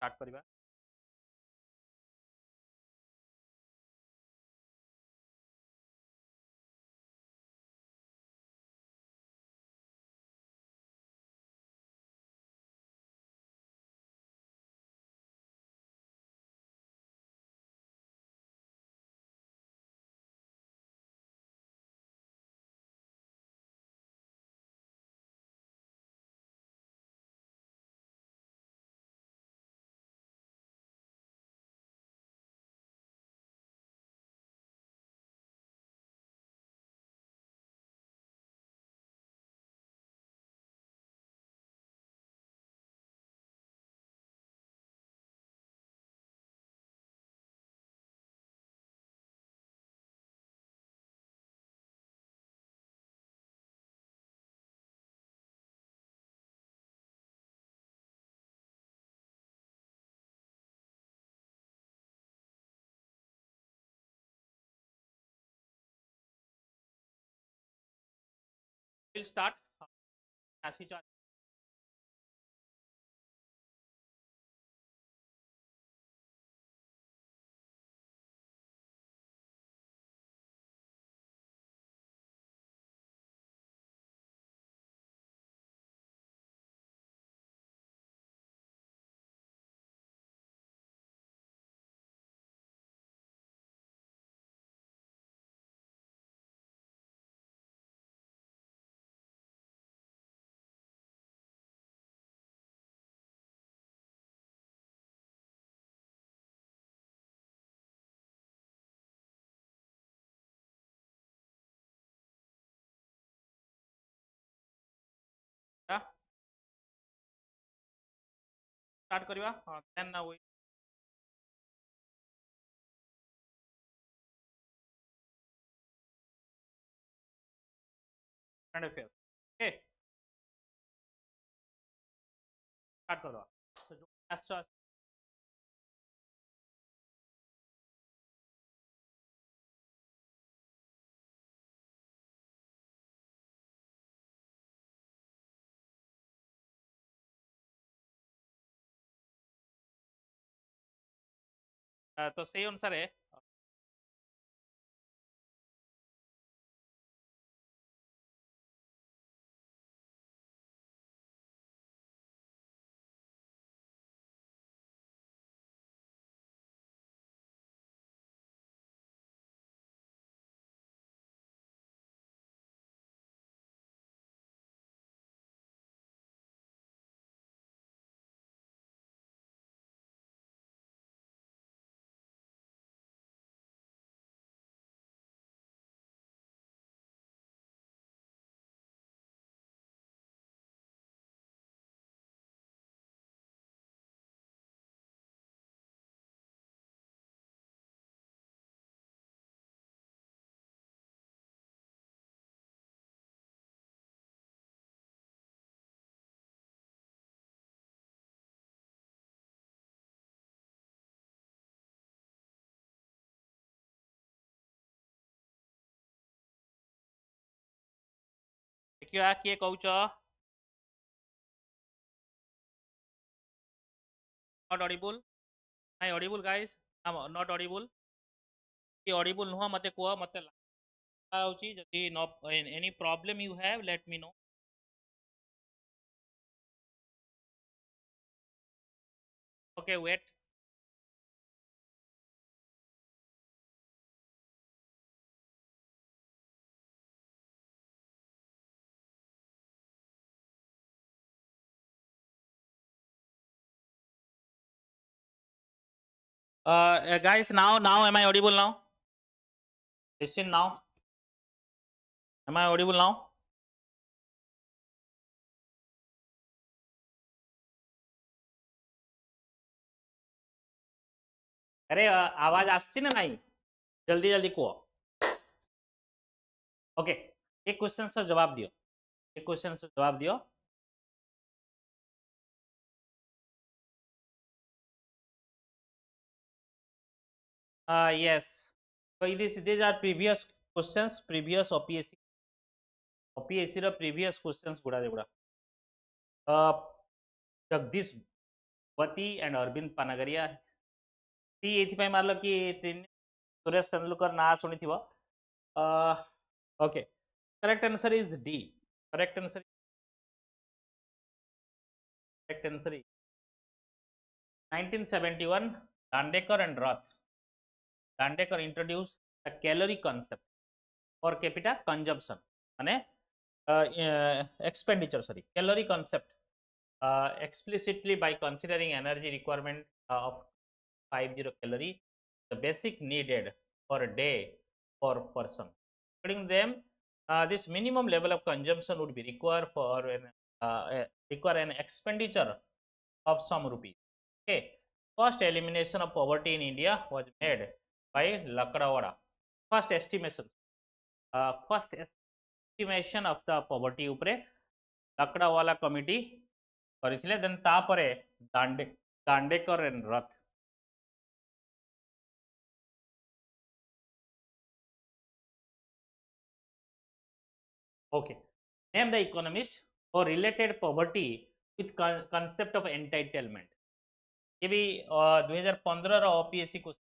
Start करिबा will start ऐसी chart start करिबा देन ना we current affairs okay start करो तो जो आसछ तो सेही अनुसार देखियो किए कहूछ not audible I audible guys not audible कि ऑडिबल नुह मते को मते होची जदी no any problem you have let me know okay wait guys now am I audible now listen now am I audible now अरे आवाज आछी ना नहीं जल्दी जल्दी कह ओके एक क्वेश्चन से जवाब दियो एक क्वेश्चन से जवाब दियो yes so these are previous questions previous OPSC ର previous questions गुड़ा गुड़ा जगदीश वती एंड अरविंद पानागरिया सी ये मारल कि सुरेश तेंदुलकर ना शुणी थी okay correct answer is D correct answer is 1971 Dandekar and Rath Dandekar introduce the calorie concept for capita consumption माने expenditure sorry calorie concept explicitly by considering energy requirement of 50 calorie the basic needed for a day per person. According to them, this minimum level of consumption would be required for require an expenditure of some rupees. Okay, first elimination of poverty in India was made by Lakdawala. First estimation of the poverty upre Lakdawala committee କରିଥିଲେ ଦେନ୍ ତାପରେ Dandekar and ରଥ okay name the economist or related poverty with concept of entitlement ये भी 2015 ର OPSC question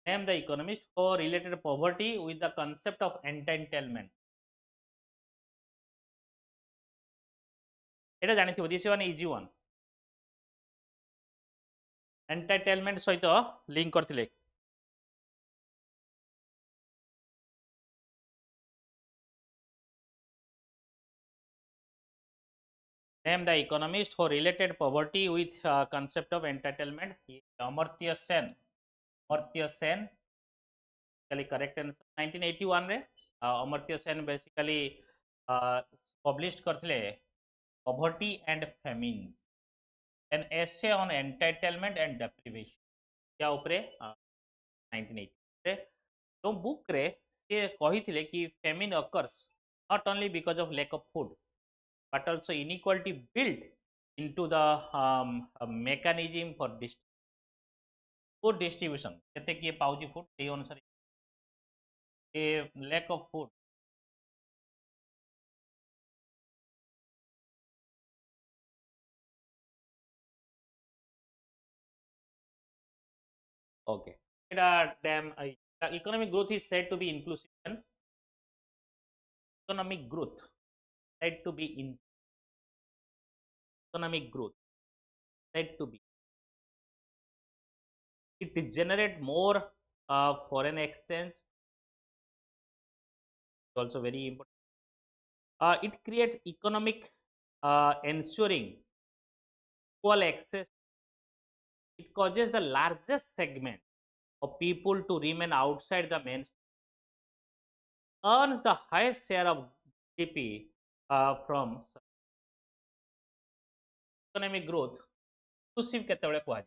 name the economist or related poverty with the concept of entitlement এটা ଜାଣିଥିବ this one easy one entitlement ସହିତ link କରିଥିଲେ name the economist who related poverty with concept of entitlement Amartya Sen basically correct answer 1981 रे Amartya Sen basically published करथिले poverty and famines an essay on entitlement and deprivation या ऊपरे 1980 रे तो book रे से कहिथिले कि famine occurs not only because of lack of food but also inequality built into the mechanism for food distribution केते किए पाउची फूड से अनुसार a lack of food okay economic growth is said to be inclusive and economic growth said to be in economic growth said to be it generate more foreign exchange also very important it creates economic ensuring equal access it causes the largest segment of people to remain outside the mainstream earns the highest share of GDP from economic growth inclusive केतेबेले कुआ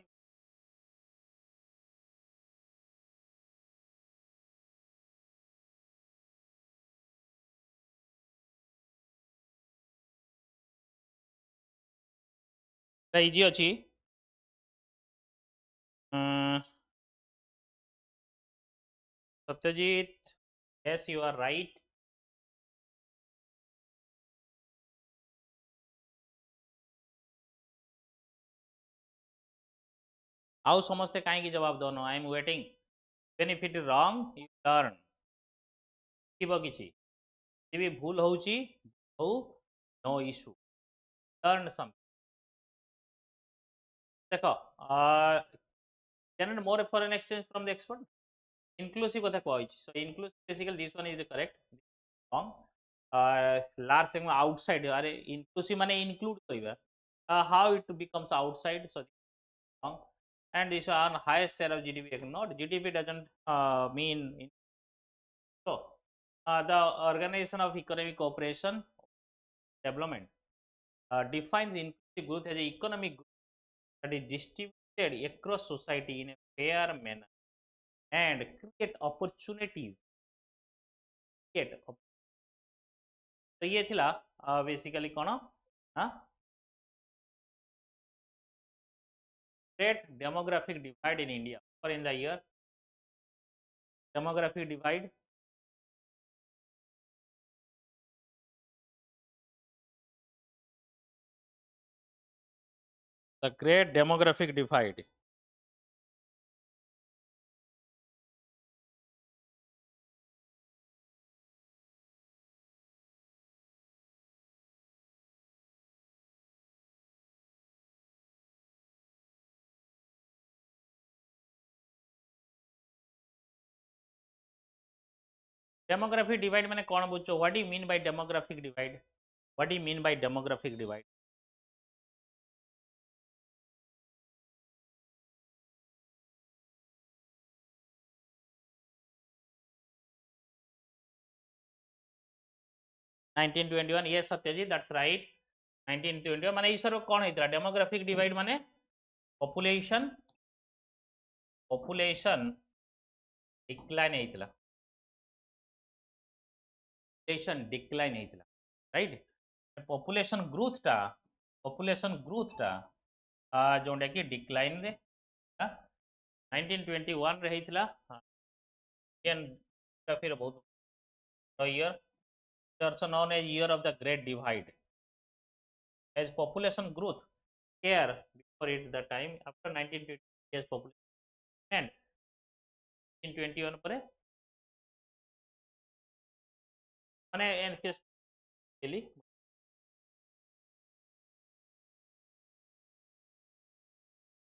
easy अच्छी Satyajit yes you are right आउ समस्ते कहीं जवाब दोनो I am waiting benefit wrong you learn थिबो किछि भी भूल होउची हो नो इशू लर्न सम देखो generate more foreign exchange from the export inclusive कथा कहछि so inclusive basically this one is the correct wrong large segment outside अरे inclusive माने include करिबा how it becomes outside so wrong and this on highest share of GDP not GDP doesn't mean so the organization of economic cooperation development defines inclusive growth as a economic growth that is distributed across society in a fair manner and create opportunities तो ये थिला basically cone great demographic divide in India or in the year demographic divide The great demographic divide. Demographic divide माने कौन बुझो? What do you mean by demographic divide? What do you mean by demographic divide? 1921, yes Satyajit, that's right. 1921 माने इसर कौन होइतला? Demographic divide माने population decline होइतला. Population decline होइतला. Right? population growth टा जोंडा कि decline रे 1921 रे होइतला. इंडियन फिर बहुत year, also known as year of the great divide. As population growth here before it the time after 1920 as population and 1921 ପରେ ମାନେ in case really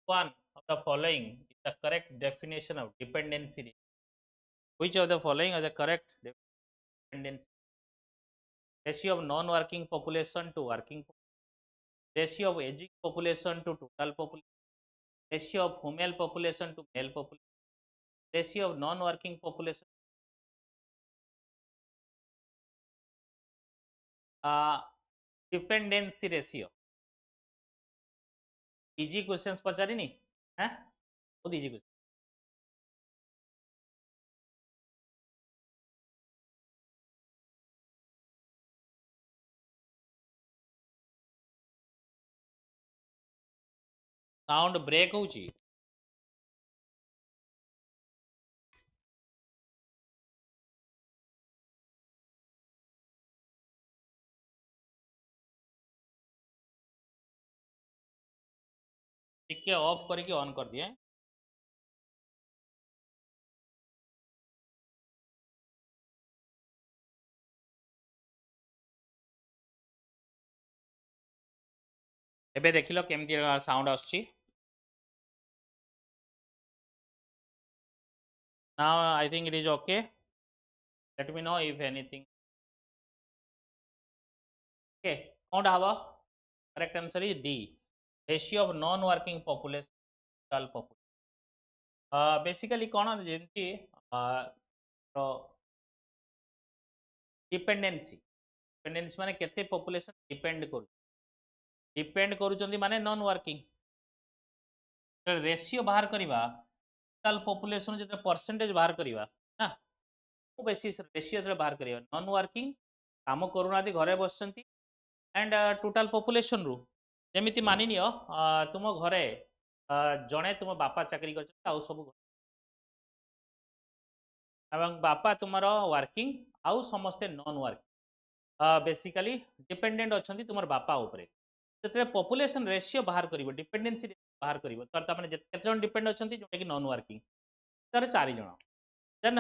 one of the following is the correct definition of dependency. Which of the following are the correct dependency? Ratio of non-working population to working population, ratio of aging population to total population, ratio of female population to male population, ratio of non-working population, dependency ratio. Easy questions पचारिनी हैं? बहुत easy question. Sound break होची. टिके of करके on कर दिए. एबे देखिलो केमती sound आछी. Now I think it is okay. Let me know if anything. Okay, कौन हवा? Correct answer is D. Ratio of non-working population to total population. Basically कौन जेमती डिपेंडेंसी माने केते पॉपुलेशन डिपेंड करूचंदी माने नॉन वर्किंग. रेशियो बाहर करवा total population जो percentage बाहर करवा ना बेसिस रेशियो जो बाहर करवा नॉन वर्किंग काम करूना घरे बसचंती एंड टोटल पॉपुलेशन रु जेमिति मानि नियो तुम घरे जणे तुम बापा चाकरी करछन आउ सब एवं बापा तुमरो वर्किंग आउ समस्ते नॉन वर्किंग बेसिकली डिपेंडेंट अछंती तुमर बापा ऊपर जेते पॉपुलेशन रेशियो बाहर करिवो डिपेंडेंसी बाहर करिवो तर ताने केते जन डिपेंड अछंती जोटा कि नॉन वर्किंग तर 4 जन देन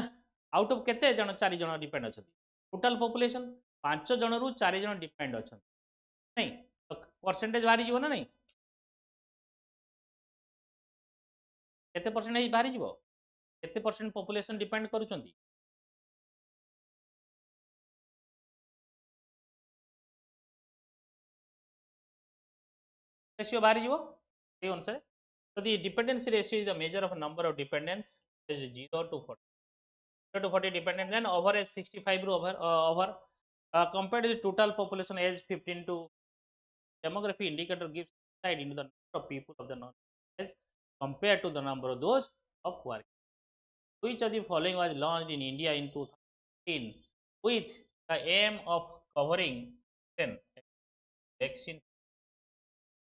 आउट ऑफ केते जन 4 जन डिपेंड अछंती टोटल पॉपुलेशन 5 जन रु 4 जन डिपेंड अछंती नहीं परसेंटेज बाहरी जीवो ना नहीं केते परसेंटेज बाहरी जीवो केते परसेंट पॉपुलेशन डिपेंड करूचंती रेशियो बाहरी जीवो ए अनुसार. So the dependency ratio is the measure of number of dependents is 0 to 40. 0 to 40 dependent, then over age 65 over compared to the total population age 15 to demography indicator gives insight into the number of people of the non age compared to the number of those of work. Which of the following was launched in India in 2015 with the aim of covering 10 vaccine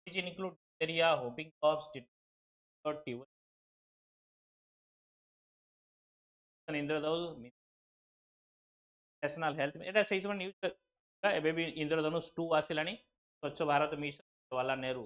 which include diphtheria, whooping cough, tuberculosis, Indradhanush national health एटा से समय news एबे भी इंद्रधनुष 2 आसिलानी स्वच्छ Bharat mission Jawaharlal Nehru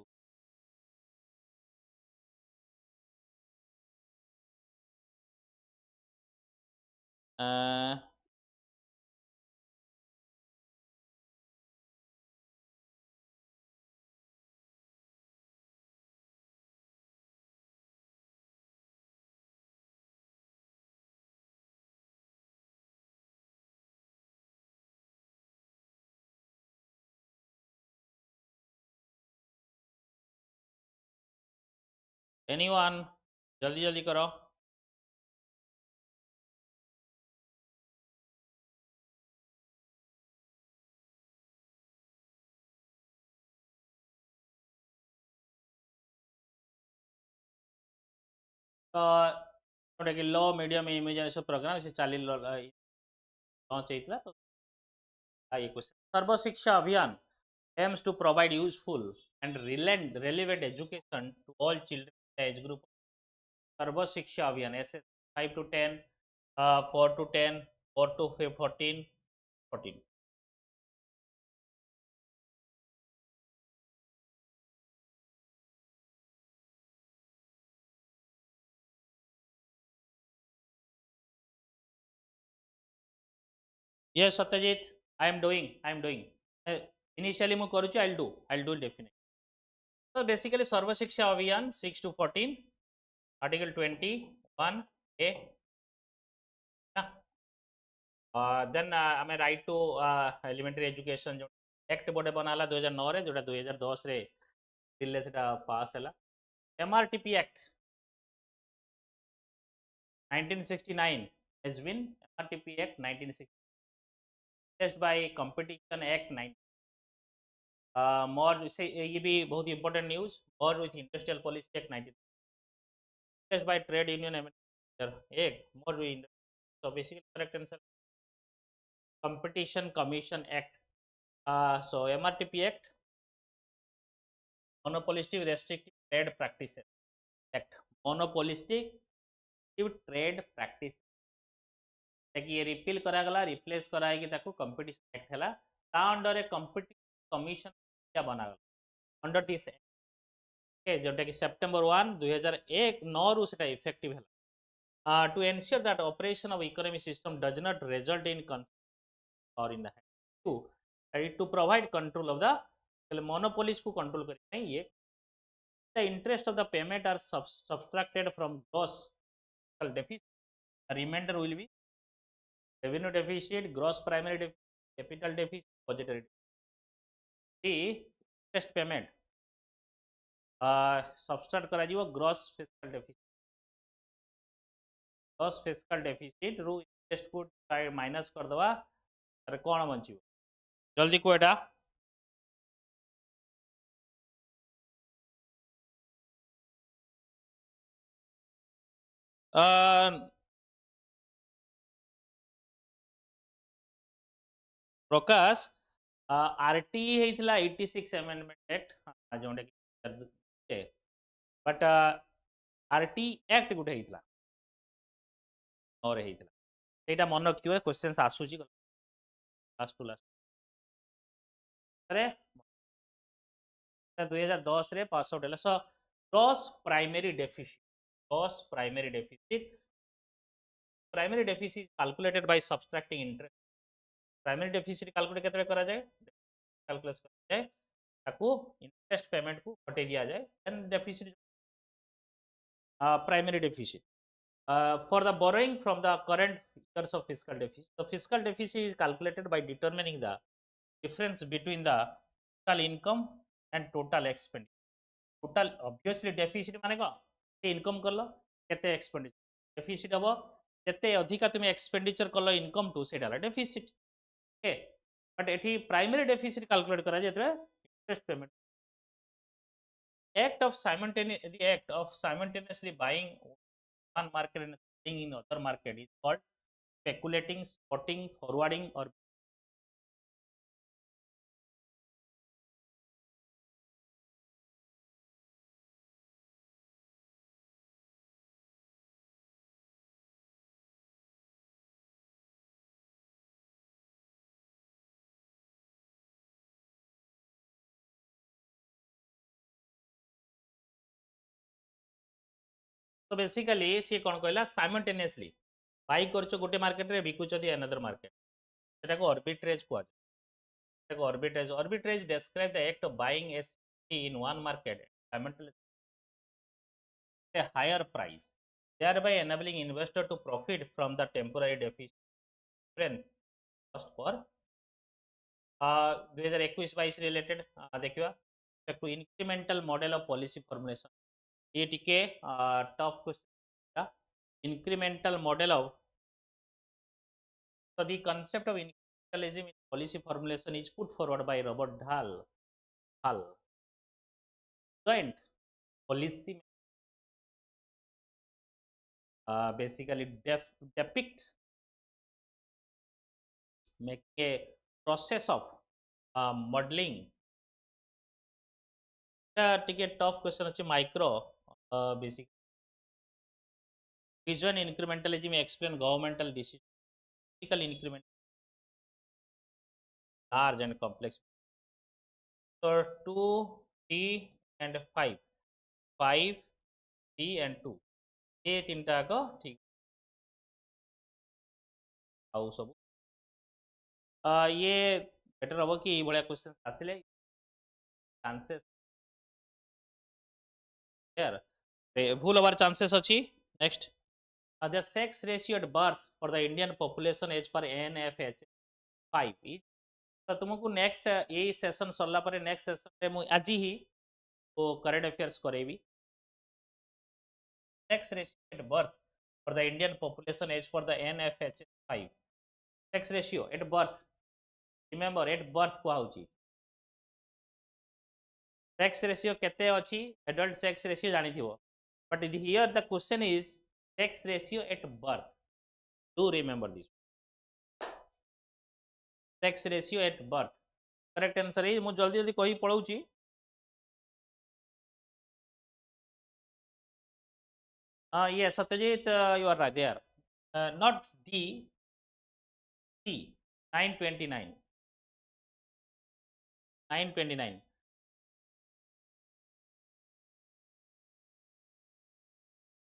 anyone जल्दी जल्दी करो। तो जोटा कि लो मीडियम इमेज सब प्रोग्राम से चाली लॉन्च होता तो ये question Sarva Shiksha Abhiyan aims to provide useful and relevant education to all children in the age group सर्व शिक्षा अभियान SS 5 to 10 4 to 10 4 to 14 14 yes Satyajit I am doing initially mu karuchi I'll do definitely so basically सर्व शिक्षा अभियान 6 to 14 article 21 a then आम right to elementary education जो act गोटे बनाला 2009 रे जोटा 2010 रे बिल से पास है MRTP act 1969 has been MRTP act 1960 by competition act 9 more से ये भी बहुत इंपॉर्टेंट न्यूज और with industrial policy act 19 by trade union एक more so basically correct answer competition commission act so MRTP act monopolistic restrictive trade practices act monopolistic trade practice ये repeal करागला replace कराई ताको competition act हैला ता under ए competition commission क्या बनागला under this okay जोटा कि September 1 2001 9 रु सेटा इफेक्टिव हैला to ensure that operation of economic system does not result in और in the to provide control of the monopolies को कंट्रोल करने ये the interest of the payment are subtracted from gross deficit. The remainder will be revenue deficit, gross primary deficit, capital deficit, budgetary deficit. The interest payment subtract करा जीवो gross fiscal deficit. Gross fiscal deficit रू interest को minus कर दवा अरे कौन बंचियो जल्दी को एटा प्रकाश आरटी हेइथला 86 अमेंडमेंट एक्ट जोंडे कि बट आरटी एक्ट गुटे हेइथला और हेइथला सेटा मन रखियो क्वेश्चंस आसुची लास्ट टू लास्ट अरे 2010 रे पास आउट हैला so gross primary deficit primary deficit calculated by subtracting interest primary deficit calculate केतरे करा जाए कैलकुलेट करा जाए ताकू इंटरेस्ट पेमेंट को हटे दिया जाए then deficit primary deficit for the borrowing from the current years of fiscal deficit. The fiscal deficit is calculated by determining the difference between the total income and total expenditure. Total obviously deficit माने को income करलो केते expenditure deficit हबो केते अधिका तुमे expenditure करलो income to सेटा डेफिसिट ओके बट एठी प्राइमरी डेफिसिट कैलकुलेट करा जेतरे interest payment the act of simultaneously buying one market and selling in other market is called speculating, spotting, forwarding or so basically she कौन कहला simultaneously bye करछ गोटे market रे बिकुछ the another market सेटा को arbitrage को arbitrage. Arbitrage describe the act of buying a security in one market simultaneously at a higher price, thereby enabling investor to profit from the temporary difference cost for 2021-22 related देखिवा to incremental model of policy formulation. ये टिके top question incremental model of so the concept of incrementalism in policy formulation is put forward by Robert Dahl joint policy basically depicts make a process of modeling टिके tough question अच्छे micro basic vision incrementalism explain governmental decision political increment large and complex so 2 3 and 5 5 3 and 2 ये तीनटा को ठीक आउ सब ये better हम कि ये क्वेश्चन आसिले चांसेस यार भूल हबार चांसेस अच्छी next the sex ratio at birth for the Indian population as per NFH 5 is तो तुमको नेक्स्ट यही सेशन सरला पर नेक्स्ट सेशन रे मु आज ही वो करंट अफेयर्स करेबी sex ratio at birth for the Indian population as per the NFH 5 sex ratio at birth remember at birth को आउची सेक्स रेशियो केते अछि एडल्ट सेक्स रेशियो जानि थिबो but here the question is sex ratio at birth do remember this sex ratio at birth correct answer is मु जल्दी जल्दी कही पळौची yes Satyajit you are right there not D C 929 929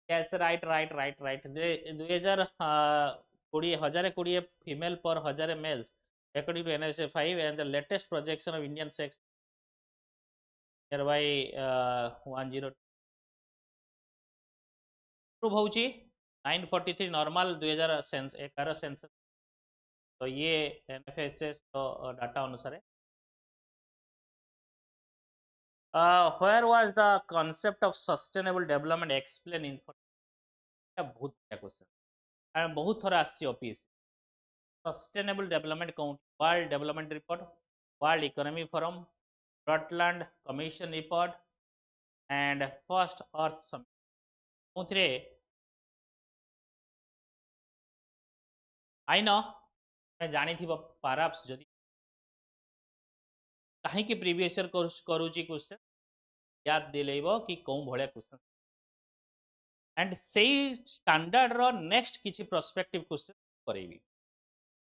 yes right 2020 female per 1000 males according to NSA 5 and the latest projection of Indian sex nearby 10 prove होची 943 normal 2011 census तो ये NFHS तो data अनुसार where was the concept of sustainable development explained in बहुत question and बहुत थोड़ा आसी office sustainable development count world development report world economy forum Brundtland commission report and first earth summit कोथरे I know मैं जानी थी perhaps जदी कहीं कि प्रीवियस ईयर करूची क्वेश्चन याद दिलेबो कि कोन भलिया क्वेश्चन एंड से स्टैंडर्ड रो नेक्स्ट किछि प्रोस्पेक्टिव क्वेश्चन करेबी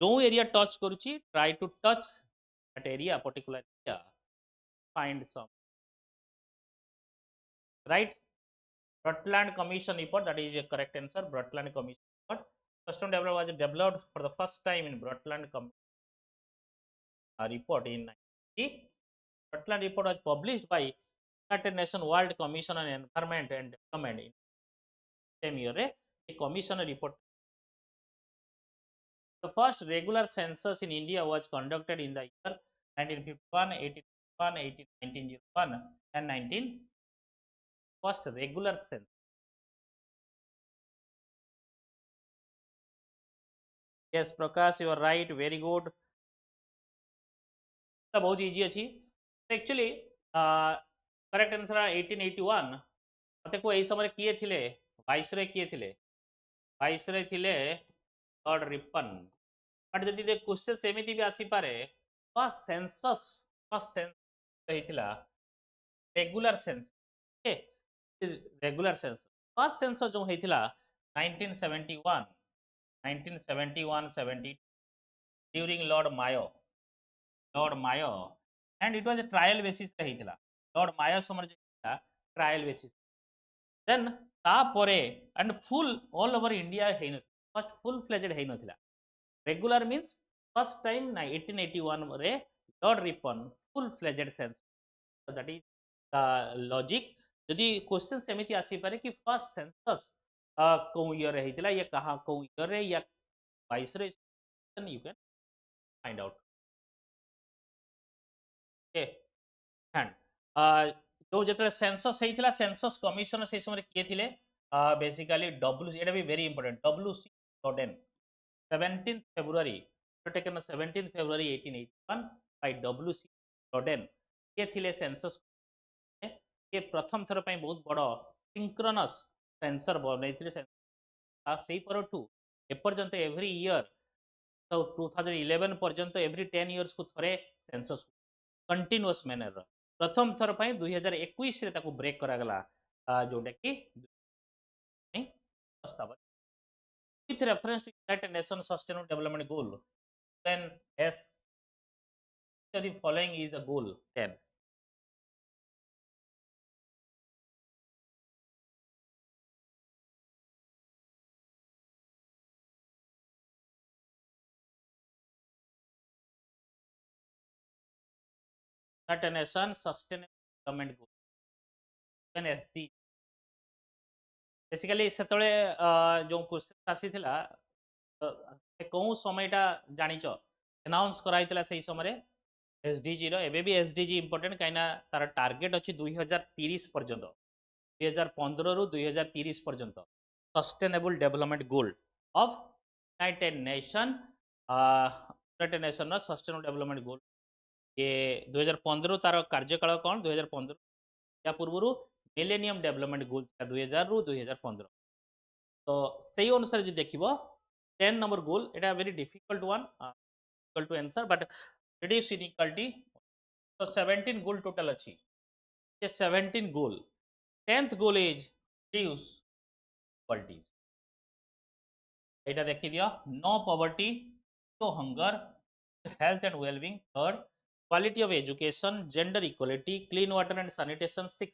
जो एरिया टच करूची try to touch that area particular area find some right Brundtland commission report that is a correct answer Brundtland commission report custom development was developed for the first time in Brundtland report in 1990s. Brundtland report was published by United Nations World Commission on Environment and Development in same year. A commission report. The first regular census in India was conducted in the year 1951, 1851, 1901 and 19. First regular census. Yes, Prakash, you are right. Very good. बहुत easy अच्छी actually correct answer 1881 मते को एई समय किए थिले viceroy किए थिले viceroy थिले लॉर्ड रिपन बट जदि दे क्वेश्चन सेमिति भी आसी पारे फर्स्ट सेंस हेतिला regular census regular census first census जो हेतिला 1971 70 during Lord Mayo and it was a trial basis रे हेतिला लॉर्ड मायो समर जो ट्रायल बेसिस देन तापरे and full all over India हेन फर्स्ट फुल फ्लेजेड है नथिला रेगुलर मींस फर्स्ट टाइम 1881 रे Lord Ripon full fledged census that is the logic जदि क्वेश्चन सेमिति आसी पारे कि फर्स्ट सेंसस को ईयर हेतिला या कहा को ईयर रे या 22 रे you can find out okay and जो जेतले सेंसस हेतिला सेंसस कमिशन से समय किए थिले बेसिकली डब्ल्यू एटा भी very important WC Jordan 17th February taken on 17th February 1881 by W.C. Jordan ये थिले सेंसस ये प्रथम थर ପାଇଁ बहुत बड़ सिंक्रोनस सेंसर बनैथिले सेही परठू एपर्यंत एवरी ईयर तो 2011 पर्यंत एवरी 10 इयर्स को थरे सेंसस कंटिन्यूअस मैनर प्रथम थर ପାଇଁ 2021 रे ताको ब्रेक करा गला जोटा कि प्रस्ताव with reference to United Nations Sustainable Development Goal then S the following is the goal 10 United Nations Sustainable Development Goal then SD basically सेतळे जो क्वेश्चन आसीथिला कौन समयटा जानिच अनाउंस कराइथिला सही समय एसडीजी रो एबे भी एसडीजी इंपोर्टेंट काइना तार टार्गेट अछि 2030 पर्यंत 2015 रु 2030 पर्यंत sustainable development goal of United Nation रो सस्टेनेबल डेवलपमेंट गोल ये 2015 तार कार्यकाल कौन 2015 या पूर्व मिलेनियम डेवलपमेंट गोल 2000 रु 2015 तो सही अनुसार जो देखिबो 10 नंबर गोल एटा very difficult one difficult to answer but reduce inequality so 17 goal total अच्छी ये 17 goal 10th goal is reduce inequalities एटा देखि दियो no poverty no hunger health and well-being third quality of education gender equality clean water and sanitation 6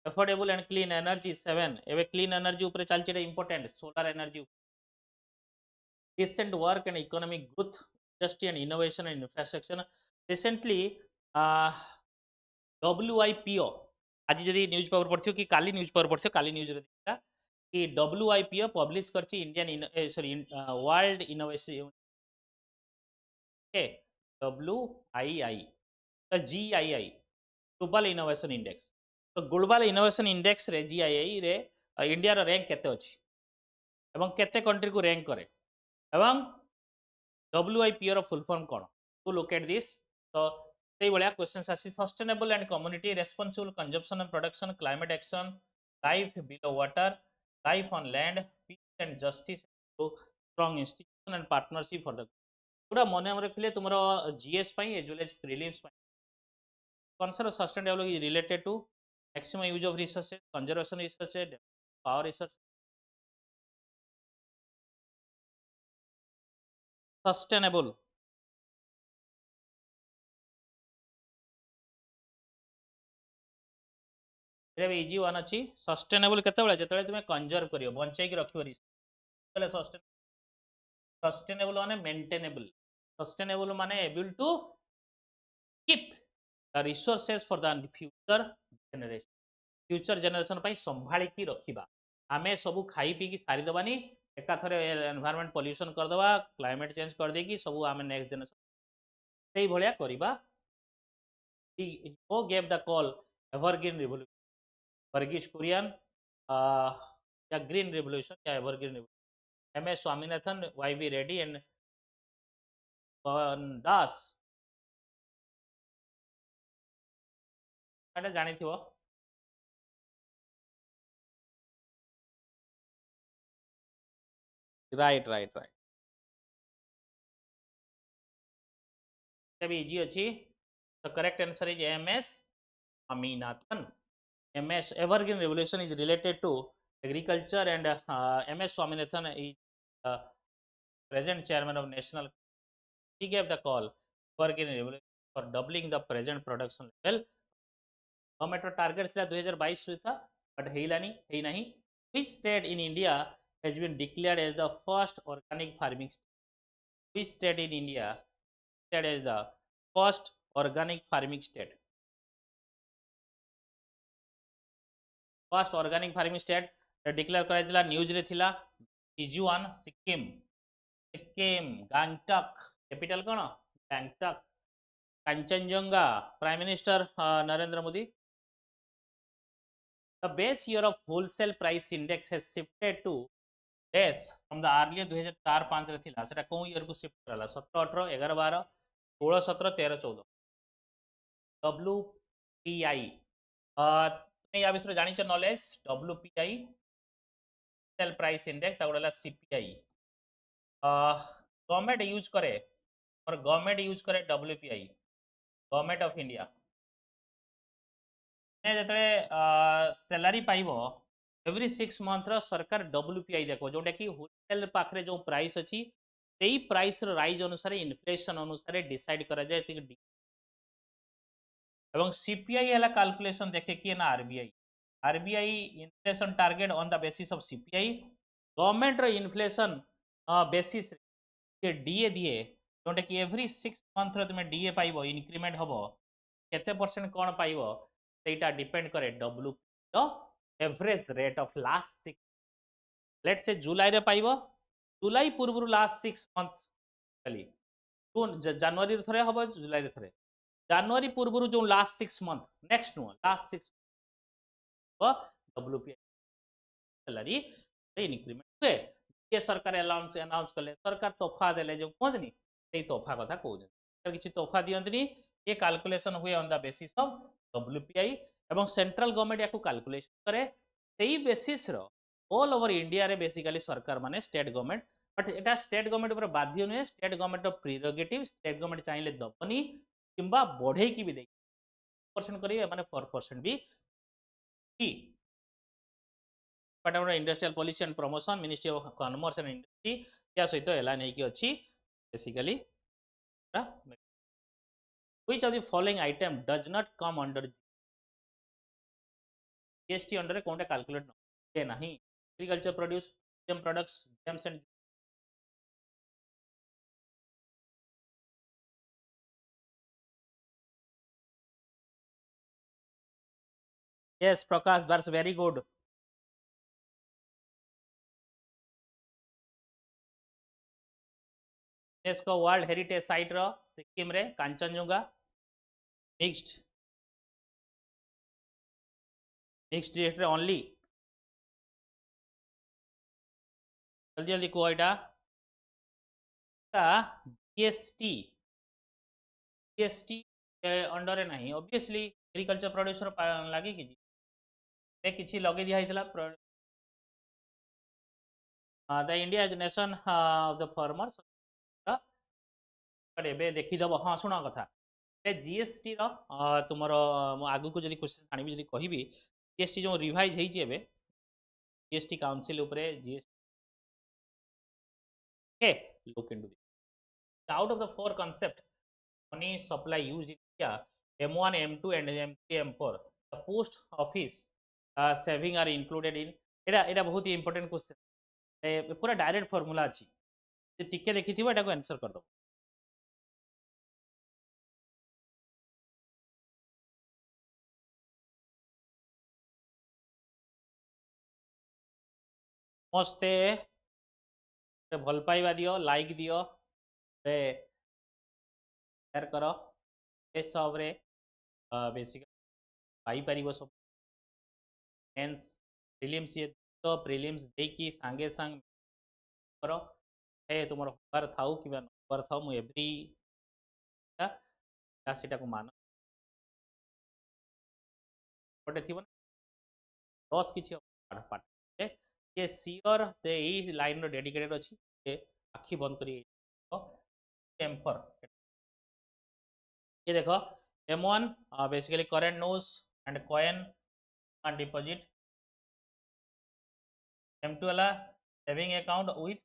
affordable and clean energy 7 एबे clean energy ऊपर चलछि एटा important solar energy decent work and economic growth industry and innovation and infrastructure recently WIPO आज जदि news paper पढ़ियो कि काली news paper पढ़ियो काली news रे देखा कि WIPO पब्लिश करछि Indian sorry world innovation okay WII तो GII ग्लोबल इनोवेशन इंडेक्स तो ग्लोबल इनोवेशन इंडेक्स रे GII रे इंडिया रो रैंक केते अछि एवं केते कंट्री को रैंक करे एवं WIPO रो फुल फॉर्म कोन टू लुक एट दिस तो सही भलिया क्वेश्चंस आसी sustainable and community responsible consumption and production climate action life below water life on land peace and justice strong institution and partnership for the पूरा मन रखिले तुमरो GS पई एज वेल एज प्रीलिम्स पई concept of sustainable is related to maximum use of resources conservation resources power resources sustainable एबे easy one अछि sustainable केते बेले जतले तुमे कंजर्व करियो बंचै कि रखियो रिसोर्स सस्टेनेबल माने मेंटेनेबल सस्टेनेबल माने able to keep the resources for the future generation पई संभाली की रखिबा आमे सब खाई पी की सारी दबानी एका थरे एनवायरनमेंट पोल्यूशन कर दबा क्लाइमेट चेंज कर दे की सब आमे नेक्स्ट जनरेशन सही भलिया करिबा हो gave the call evergreen revolution Verghese Kurien या ग्रीन रिवोल्यूशन या evergreen revolution M S Swaminathan Y B Reddy and Das जानी थी राइट राइट राइट इजी अच्छी the correct answer is M S Swaminathan MS Evergreen Revolution is related to agriculture and MS Swaminathan is present chairman of national. He gave the call Evergreen Revolution for doubling the present production level. Government target था 2022 था but हेलानी हे नहीं. Which state in India has been declared as the first organic farming state? Which state in India that is the first organic farming state? First organic farming state declare कराइला news रे थिला सिजुआन Sikkim Sikkim Gangtok capital कौन Gangtok Kanchenjunga prime minister Narendra Modi the base year of wholesale price index has shifted to dash from the earlier 2004-5 रे थिला सेटा कोन year को shift करला 17 18 11 12 16 17 13 14 WPI तुम्हें या विषय जानी knowledge WPI sale price index out CPI government use करे और गवर्नमेंट यूज करे WPI गवर्नमेंट ऑफ इंडिया जो सैलरी पाइबो एवरी 6 मंथ सरकार WPI देखो जोटा कि होलसेल पाखरे जो प्राइस अच्छी सेही प्राइस राइज अनुसार इन्फ्लेशन अनुसार डिसाइड करा जाए एवं CPI है कैलकुलेशन देखे किए ना RBI inflation target on the basis of CPI government रो इन्फ्लेशन बेसिस रे DA दिए जोटा कि एवरी 6 मंथ रे तुमे DA पाइबो इंक्रीमेंट हबो केते परसेंट कोन पाइबो सेटा डिपेंड करे WPI the average rate of last 6 let's say July रे पाइबो जुलाई पूर्व लास्ट 6 मंथ खाली जून जनवरी रे थरे हबो जुलाई रे थरे जनवरी पूर्व जो last 6 month next no last 6 WPI salary increment हुए ये सरकार अनाउंस कले सरकार तोहफा देले जो कहतनी से तोहफा कथा कहते किसी तोहफा दियंतनी ये कैलकुलेशन हुए on the basis of WPI एवं सेंट्रल गवर्नमेंट याकू कैलकुलेशन करे सेही बेसिस रो ऑल ओवर इंडिया रे बेसिकली सरकार माने स्टेट गवर्नमेंट बट एटा स्टेट गवर्नमेंट ऊपर बाध्य नुहे state government of prerogative state government चाहिए दबनी किंबा बढ़े की भी परसेंट करिए माने 4% भी की industrial policy and promotion ministry of commerce and industry या सहित एला नहीं कि अच्छी basically which of the following item does not come under GST under कोनटा कैलकुलेट न नहीं agriculture produce products gems and yes Prakash that's very good UNESCO world heritage site रो सिक्किम रे कांचनजंगा मिक्स्ड डेट रे ओनली जल्दी जल्दी को एटा जीएसटी अंडर रे नहीं ऑब्वियसली एग्रीकल्चर प्रोड्यूसर लागी कि लगे दिया the India is nation of the farmers देखीदेव हाँ शुण कथा जीएसटी तुम आगु को जब क्वेश्चन आनी जी कहि जीएसटी जो रिवाइज होती GST council GST look into out of the 4 concept money supply used in India M1 M2 and M3 M4 the post office saving are included in एटा बहुत ही इंपोर्टेंट क्वेश्चन पूरा direct formula अच्छी टिके देखी थी एटा को answer कर दो मस्ते भल पाइबा दियो लाइक दियो शेयर कर सब रे बेसिक पाई परिबो सब मेंस प्रीलिम्स ये तो प्रीलिम्स देखी सांगे सांग करो ए तुमर होबार थाउ कि नंबर थाउ मु एवरी सेटा को मान गोटे थी 10 किछि पाठ ये सियर दे ई लाइन रो डेडिकेटेड अछि आखि बंद करी टेम्पर ये देखो M1 basically current notes and coin and deposit M2 वाला सेविंग अकाउंट विथ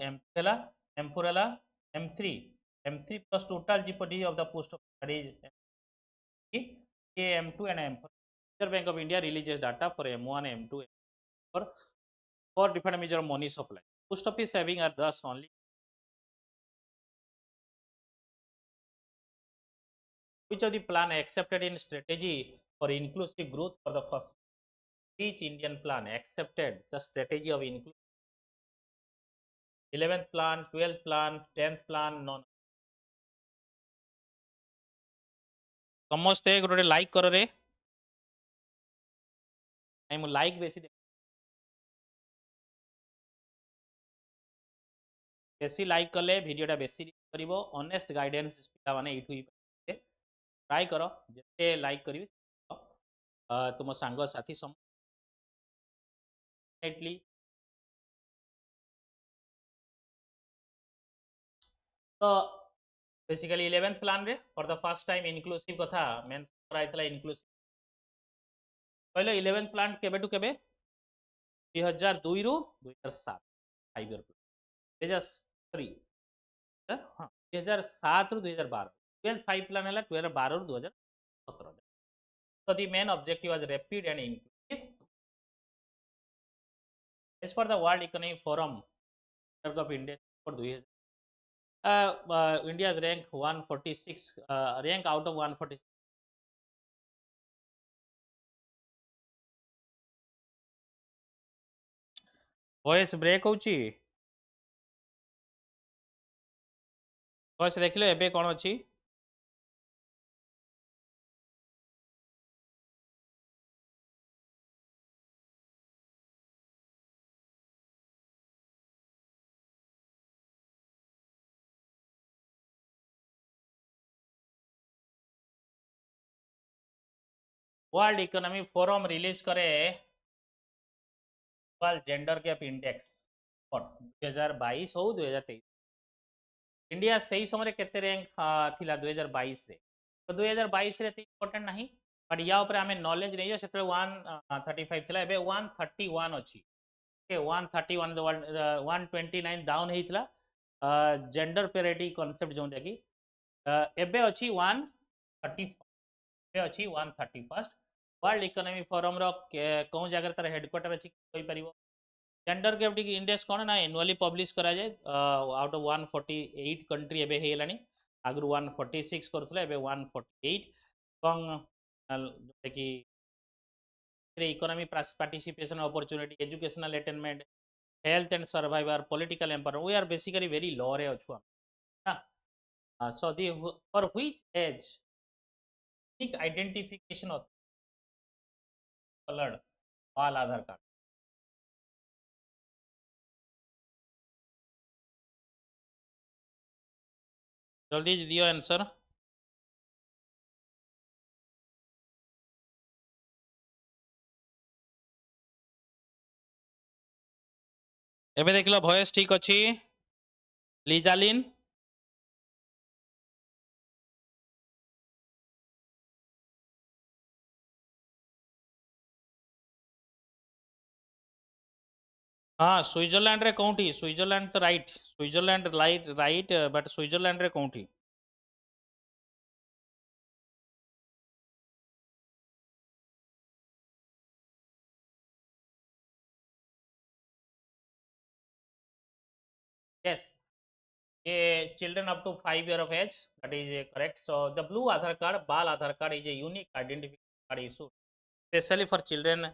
M2 वाला M4 वाला M3 plus total GPD of the post of ये M2 and M4 reserve bank of India releases data for M1 M2 M4 for different measure of money supply. Post office saving are thus only. Which of the plan accepted in strategy for inclusive growth for the first? Which Indian plan accepted the strategy of inclusion? 11th plan, 12th plan, 10th plan, none. ସମସ୍ତେ ଗୋଟେ like କର ରେ ନାଇଁ ମୁଁ like ବେଶୀ ବେଶୀ like କଲେ ଭିଡ଼ିଓଟା ବେଶୀ କରିବ ଅନେଷ୍ଟ ଗାଇଡେନ୍ସ ପିଲାମାନେ ଏଇଠୁ ହିଁ ପାଇବେ ଟ୍ରାଏ କର ଯେତେ ଲାଇକ୍ କରିବେ ତୁମ ସାଙ୍ଗସାଥି ସମସ୍ତେ तो बेसिकली 11th प्लान रे for the first time inclusive कथा मेंशन कराइतला इनक्लूसिव पहले 11th प्लान केबे टू केबे 2002 रु 2007 5 इयर 2003 हां 2007 रु 2012 12th 5 प्लान हला 2012 रु 2017 so the main objective was rapid and inclusive as per the world economic forum of index for 2000 India's rank 146 rank out of 146 voice break होची voice देखले एबे कोन अछि वर्ल्ड इकोनॉमिक फोरम रिलीज करे World Gender Gap Index 2022 हो 2023 India सही समय केते रैंक थिला 2022 रे तो 2022 रे इंपोर्टेंट नहीं बट या ऊपर हमें नॉलेज नहीं है सेते 135 थिला एबे 131 अछि ओके 131 129 डाउन हेइतला जेंडर पैरिटी कांसेप्ट जों देखि एबे अछि 135 एबे अछि 131 वर्ल्ड इकोनॉमिक फोरम रो कौन जगह तार हेडक्वार्टर अछि कोई परिबो जेंडर गैप इंडेक्स कौन ना एनुअली पब्लिश करा जाए आउट ऑफ 148 कंट्री एबे हेलानी आगु 146 करथले एबे 148 এবং कि economy participation opportunity educational attainment health and survivor political empowerment we are basically very low रे अछु ना so the for which as unique identification of coloured all Aadhaar card जल्दी दियो आंसर एबे देखलो वॉइस ठीक अछि लिजालिन हाँ स्विट्जरलैंड रे कोठी स्विट्जरलैंड तो right Switzerland right but Switzerland रे कोठी yes a children up to 5 year of age that is correct so the blue aadhar card bal aadhar card is a unique identification card issued especially for children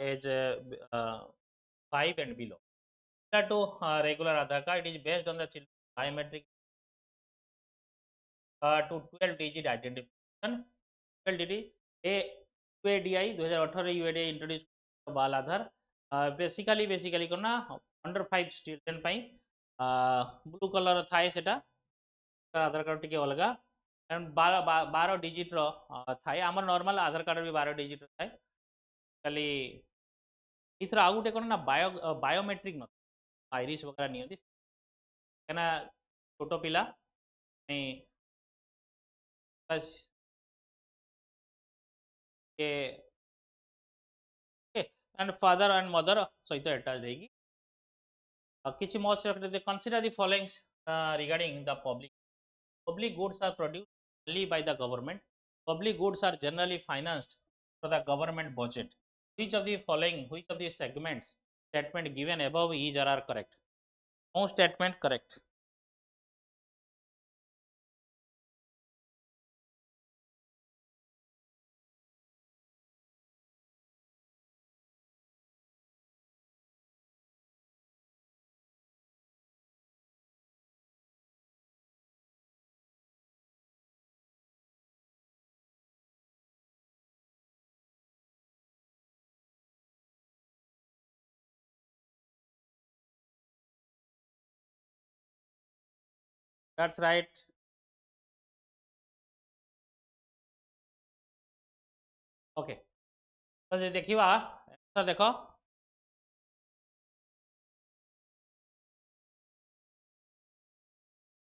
age 5 and below that to regular aadhar card it is based on the children biometric to 12 digit identification 12 digit a UADI 2018 UADI introduce bal aadhar basically करना under 5 student ପାଇଁ blue colour थाए सेटा आधार card टिके अलगा and 12 digit रो थाए हमर normal आधार card भी 12 digit थाए खाली इथरा आ गुटे कोन ना बायोमेट्रिक न आइरिस वगैरह नियंती केना छोटो पिला नहीं बस के एंड फादर एंड मदर सहित अटैच देगी किछि most consider the following regarding the public goods are produced only by the government public goods are generally financed for the government budget which of the segments statement given above is or are correct. No statement correct. That's right. Okay. तो जे देखिवा answer देखो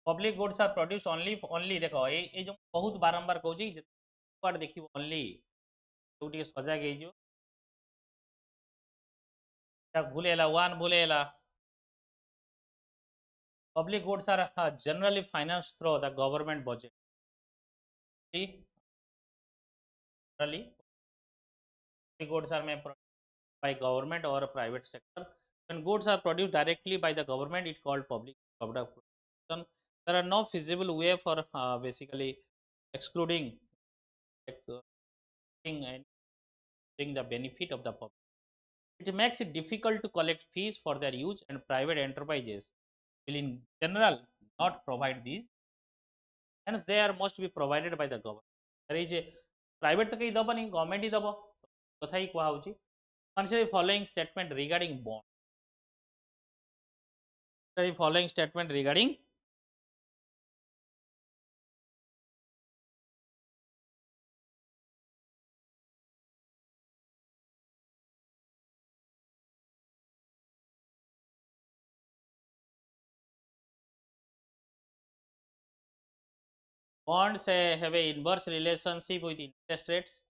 public goods are produce only देखो ये जो बहुत बारंबार कहूँ कुआड़े देखिए ओनली तो सजाग भूलेला one भूलेला public goods are generally financed through the government budget. See, generally public goods are made by government or private sector. When goods are produced directly by the government, it called public product production. There are no feasible way for basically excluding and the benefit of the public. It makes it difficult to collect fees for their use, and private enterprises will in general not provide these. Hence they are must be provided by the government. There is a private to दबनी government ही दब कथा ही कुआ होची. Consider the following statement regarding bond. Consider the following statement regarding bonds have a inverse relationship with interest rates.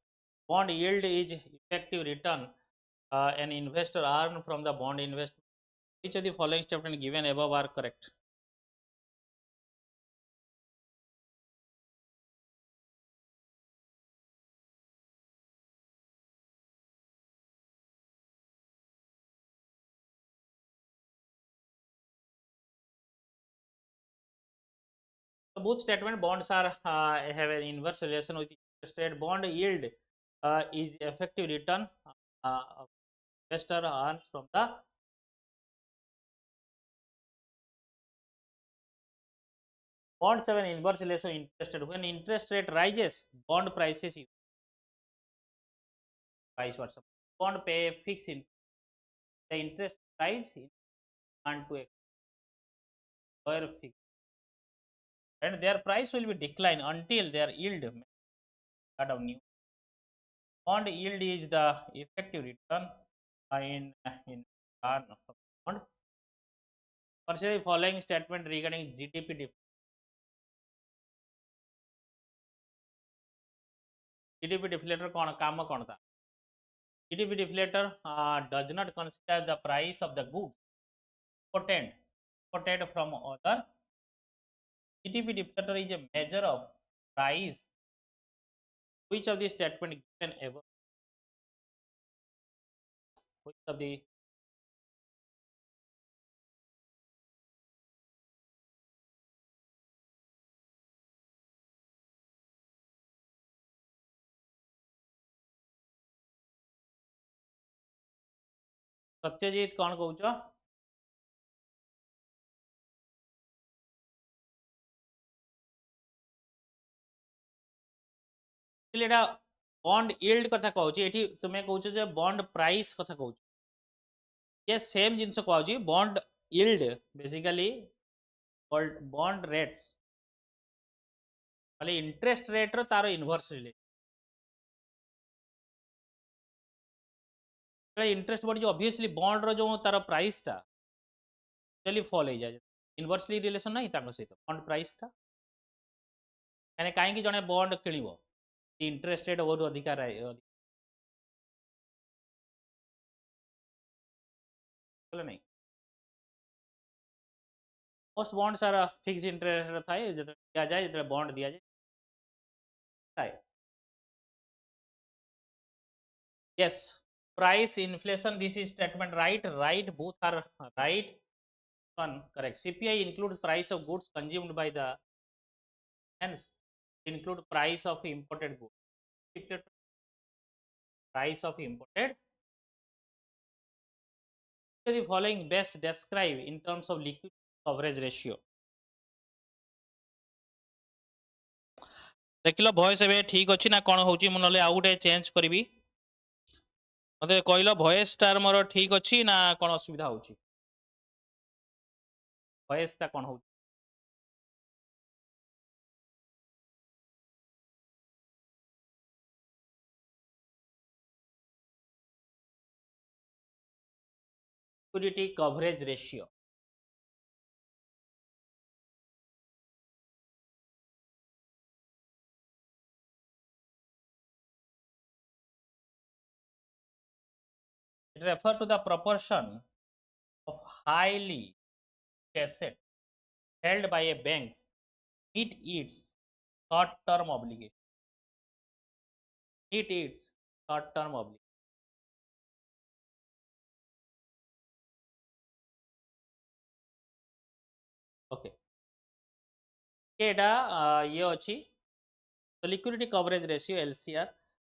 Bond yield is effective return an investor earn from the bond investment. Which of the following statement given above are correct? So both statement bonds are have an inverse relation with interest rate. Bond yield is effective return investor earns from the bonds have an inverse relation interest rate. When interest rate rises, bond prices vice versa. Bond pay fixed in the interest rise and to a fixed, and their price will be decline until their yield that of new. Bond yield is the effective return in bond. Consider the following statement regarding GDP deflation. GDP deflator काम कौन था? GDP deflator does not consider the price of the goods imported from other. GDP deflator is a measure of price. Which of the statement given ever? Which of the Satyajit कौन कहूच? Bond yield कथा कहूची एठी तुमे कहूच जे bond price कथा कहूच. ये same जिंस कहूची bond yield basically called bond rates वाले इंटरेस्ट रेट रो तारो इनवर्स रिलेशन. इंटरेस्ट बढ़ी ऑब्वियसली बॉन्ड रो जो तार प्राइस टा एक्चुअली फॉल हो जाए इनवर्सली रिलेशन नहीं ताको सहित बॉन्ड प्राइस टा माने काहे कि जने बॉन्ड किनिबो इंटरेस्ट रेट बहुत अधिकार है नहीं. Most bonds are fixed interest थाए जो दिया जाए जो बॉन्ड दिया जाए थाए. Yes Price inflation, this is statement right, both are right. One correct. CPI includes price of goods consumed by the, hence include price of imported goods. Price of imported. The following best describe in terms of liquidity coverage ratio. ଦେଖିଲ voice ଏବେ ଠିକ୍ ଅଛି ନା କ'ଣ ହେଉଛି? ମୁଁ ନହେଲେ ଆଉ ଗୋଟେ ଚେଞ୍ଜ କରିବି। ମୋତେ କହିଲ ଭଏସ୍ଟା ମୋର ଠିକ୍ ଅଛି ନା କ'ଣ ଅସୁବିଧା ହେଉଛି? ଭଏସ୍ଟା କ'ଣ ହେଉଛି? Liquidity coverage ratio. It refers to the proportion of highly asset held by a bank meet its short-term obligation. Meet its short-term obligation. Okay. एटा ये अच्छी. So liquidity coverage ratio LCR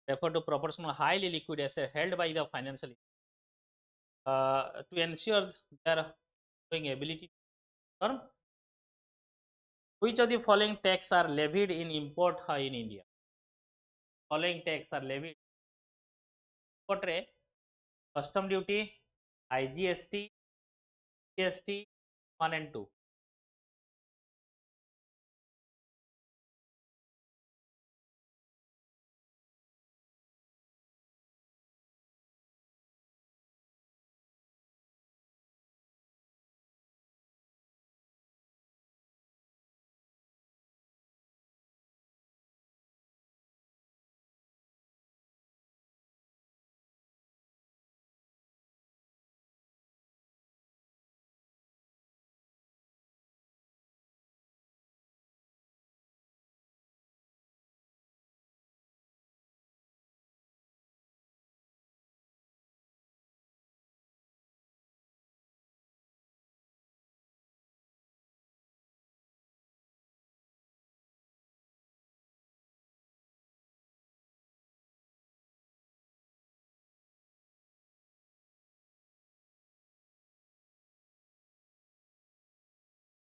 refer to proportion of highly liquid asset held by the financial to ensure their ongoing ability to earn. Which of the following tax are levied in import in India? Following tax are levied. Import re custom duty, IGST, GST 1 and 2.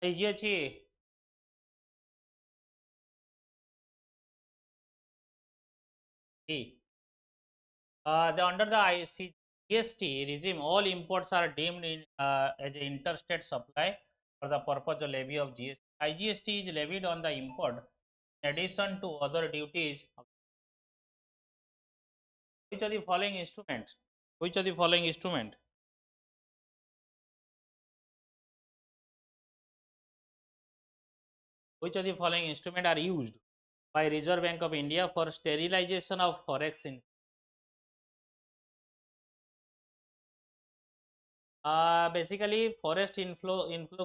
ये अच्छी. Under the GST regime, all imports are deemed as an interstate supply for the purpose of levy of GST. IGST is levied on the import in addition to other duties. Which of the following instruments? Which of the following instrument? Which of the following instrument are used by Reserve Bank of India for sterilization of forex in? Basically forest inflow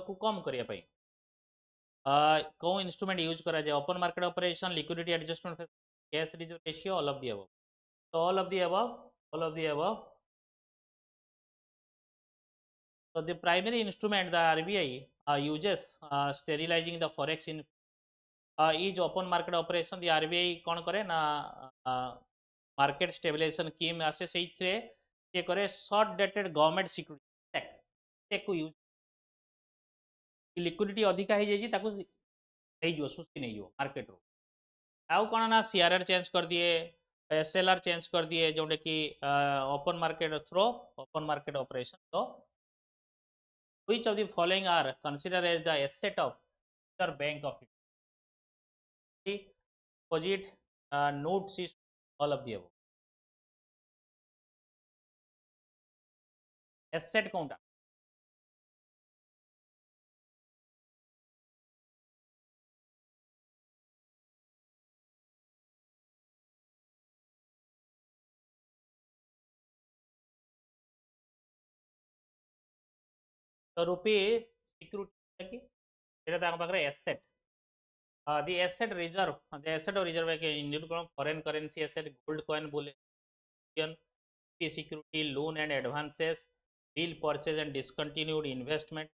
को कम करिया पाई कौन instrument use करा जाए? Open market operation, liquidity adjustment, cash reserve ratio, all of the above. So all of the above, all of the above. So the primary instrument the RBI uses sterilizing the forex in is open market operation. The RBI कौन करे ना market stabilization scheme आसे से ये करे short dated government security check को use liquidity अधिका हो जाए ताकू नहीं सुस्ती नहीं मार्केट रो आउ कौन ना सीआरआर चेंज कर दिए, एसएलआर चेंज कर दिए जोटे कि open market through open market operation. तो which of the following are considered as the asset of Reserve Bank of India? Deposit, notes, is all of the above. Asset count. So rupee security এটা তাଙ୍କ ପାଖରେ asset. The asset reserve, the asset of reserve bank include foreign currency asset, gold coin, bullion. security, loan and advances, bill purchase and discontinued investment.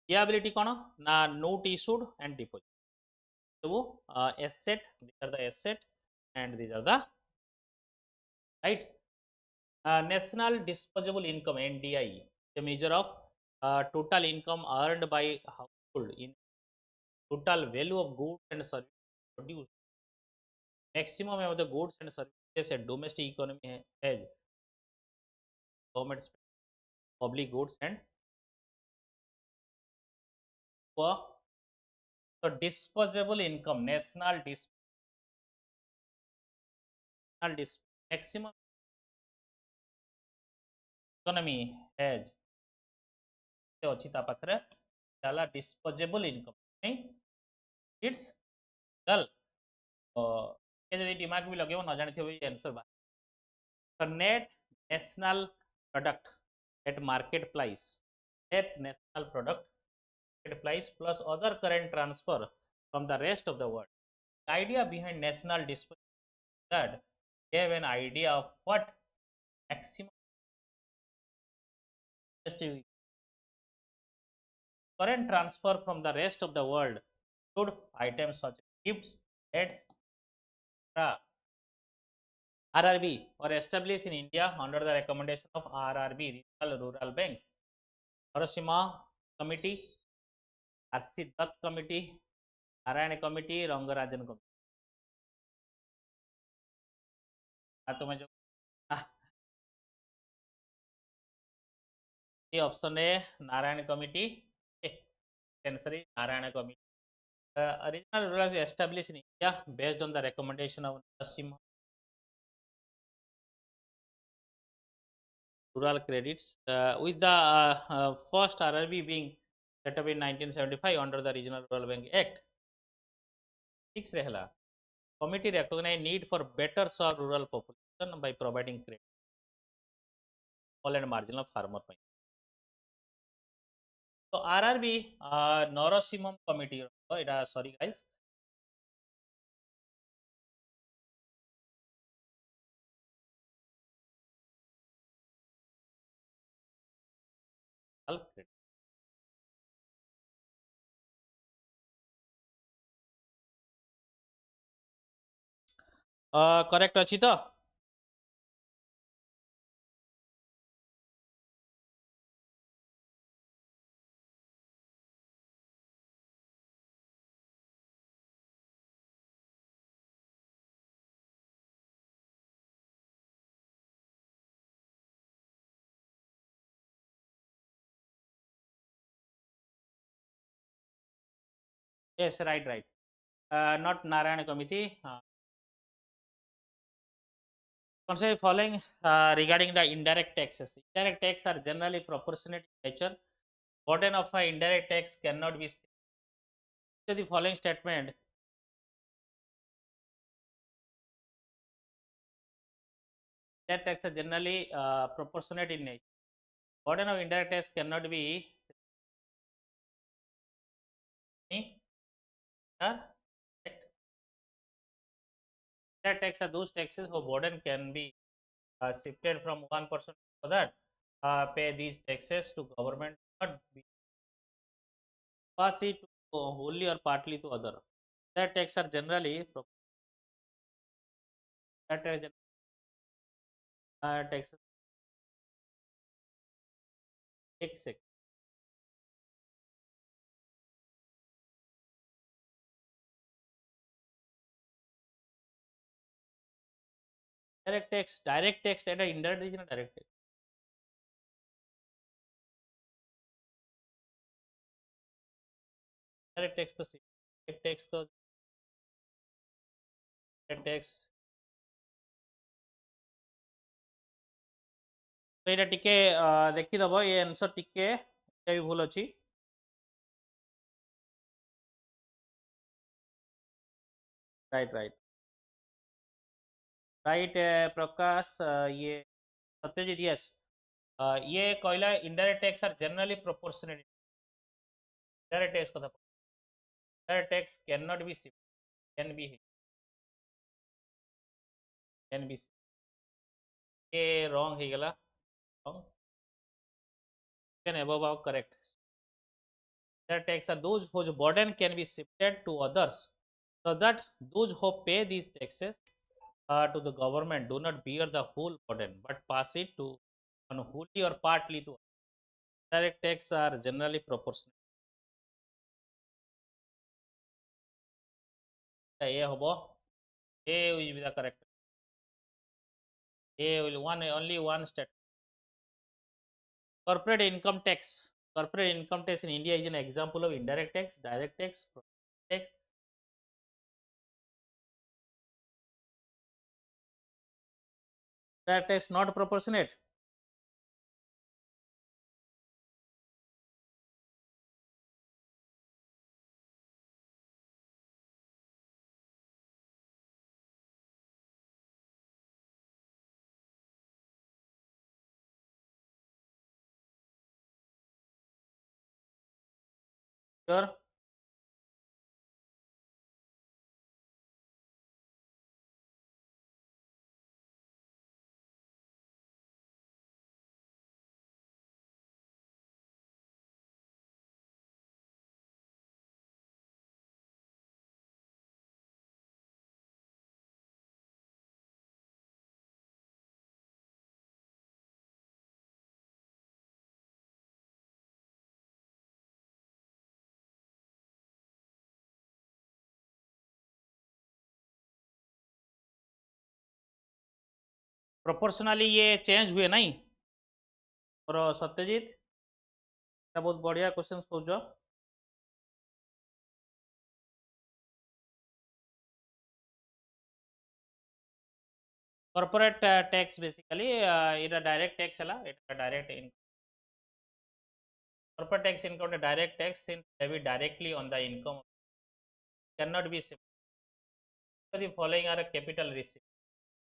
Liability कौन ना note issued and deposit. So asset, these are the asset and these are the right. National disposable income (NDI), a measure of total income earned by household in total value of goods and services produced. Maximum of the goods and services a domestic economy has government spend, public goods and for so disposable income, national maximum economy has ଅଛି ତା ପାଖରେ ହେଲା disposable income नहीं it's चल ये यदि दिमाग भी लगे न जाने थे वही आंसर बा so net national product at market price net national product market price plus other current transfer from the rest of the world. The idea behind national disposable that gave an idea of what maximum current transfer from the rest of the world include items such as gifts, debts, etc. RRB were established in India under the recommendation of RRB, Regional Rural Banks, Narasimha Committee, RC Dutt Committee, Narayana Committee, Rangarajan Committee. तुम्हें जो option है Narayan committee answer is Narayan committee. Regional rural established in India based on the recommendation of Narasimha rural credits with the first RRB being set up in 1975 under the Regional Rural Bank Act. 6 रहला committee recognize need for better serve rural population by providing credit small and marginal farmer ପାଇଁ. So RRB Narasimha committee এটা sorry guys correct अच्छी तो yes right not Narayana committee consider following regarding the indirect taxes. Indirect tax are generally proportionate in nature. Burden of an indirect tax cannot be seen. So the following statement indirect tax are generally proportionate in nature. Burden of indirect tax cannot be indirect tax are those taxes whose burden can be shifted from one person to another. Pay these taxes to government, not be pass it wholly or partly to other. That tax are generally taxes एक direct tax and indirect is not direct tax. Direct tax तो direct tax तो direct tax तो ये टिके देखी दबो ये answer टिके ये भी भूल अछि राइट प्रकाश ये सत्यजित यस ये कहला indirect tax are generally proportionate direct tax कथा direct tax can not be can be ये wrong he gala wrong can above are correct. That tax are those whose burden can be shifted to others so that those who pay these taxes to the government do not bear the whole burden but pass it to on wholly or partly to direct tax are generally proportional. A hobo A will be the correct. A will one only one state. Corporate income tax. Corporate income tax in India is an example of indirect tax, direct tax, tax. Direct tax not proportionate. Sure. Proportionally ये change हुए नहीं और सत्यजीत बहुत बढ़िया question सोचो corporate tax basically it a direct tax hela it a direct in corporate tax income a direct tax since levied directly on the income cannot be simple. The following are a capital receipt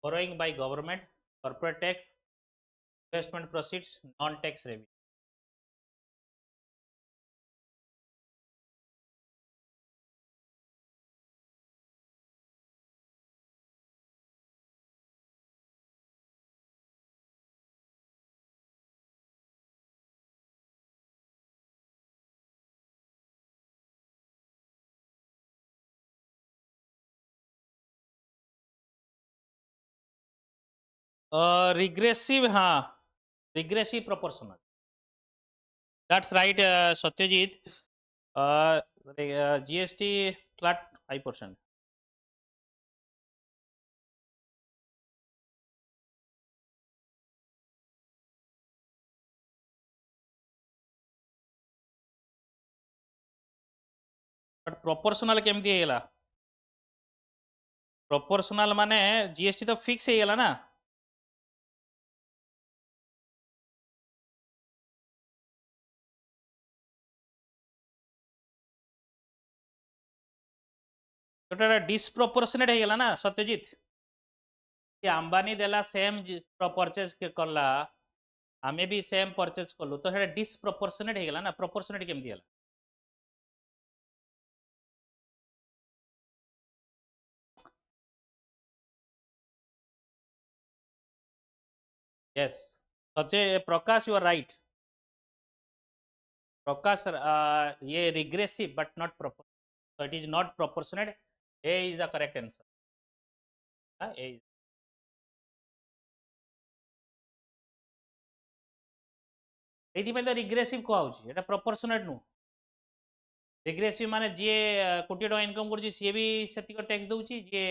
borrowing by government corporate tax investment proceeds non-tax revenue. Regressive हाँ regressive proportional that's right Satyajit GST flat 5%. But proportional केमती ହେଇଗଲା proportional माने GST तो fix ହେଇଗଲା ना तो disproportionate ହେଇଗଲା ना सत्यजीत कि अंबानी देला सेम परचेज करला आमे भी सेम परचेज कलु तो सेटा डिस्प्रोपोर्शनेट ହେଇଗଲା ना प्रोपोर्शनेट केमती ହେଲା yes Satya Prakash you are right प्रकाश ये regressive but not proportional so it is not proportionate A is the correct answer A is ସେଇଥିପାଇଁ ତ ରିଗ୍ରେସିଭ କୁହାହଉଛି ଏଟା ପ୍ରପୋର୍ସନେଟ୍ ନୁହଁ ରିଗ୍ରେସିଭ ମାନେ ଯିଏ କୋଟିଏ ଟଙ୍କା ଇନକମ୍ କରୁଛି ସିଏ ବି ସେତିକି ଟ୍ୟାକ୍ସ ଦେଉଛି ଯିଏ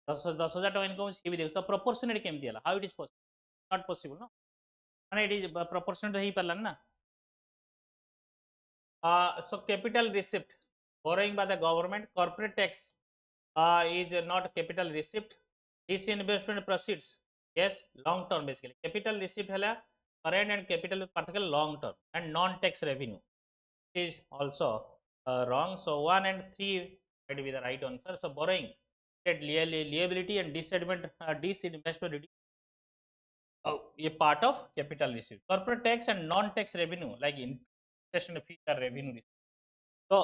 10,000 ଟଙ୍କା ଇନକମ୍ ସିଏ ବି ଦେଉଛି ତ ପ୍ରପୋର୍ସନେଟ୍ କେମିତି ହେଲା how it is possible not possible ନା ମାନେ ଏଠି ପ୍ରପୋର୍ସନେଟ୍ ହେଇପାରିଲାନି ନା so capital receipt borrowing by the government corporate tax is not capital receipt disinvestment proceeds yes long term basically capital receipt hela current and capital particular long term and non tax revenue is also wrong so 1 and 3 might be the right answer so borrowing liability and disinvestment a part of capital receipt corporate tax and non tax revenue like interest fees are revenue तो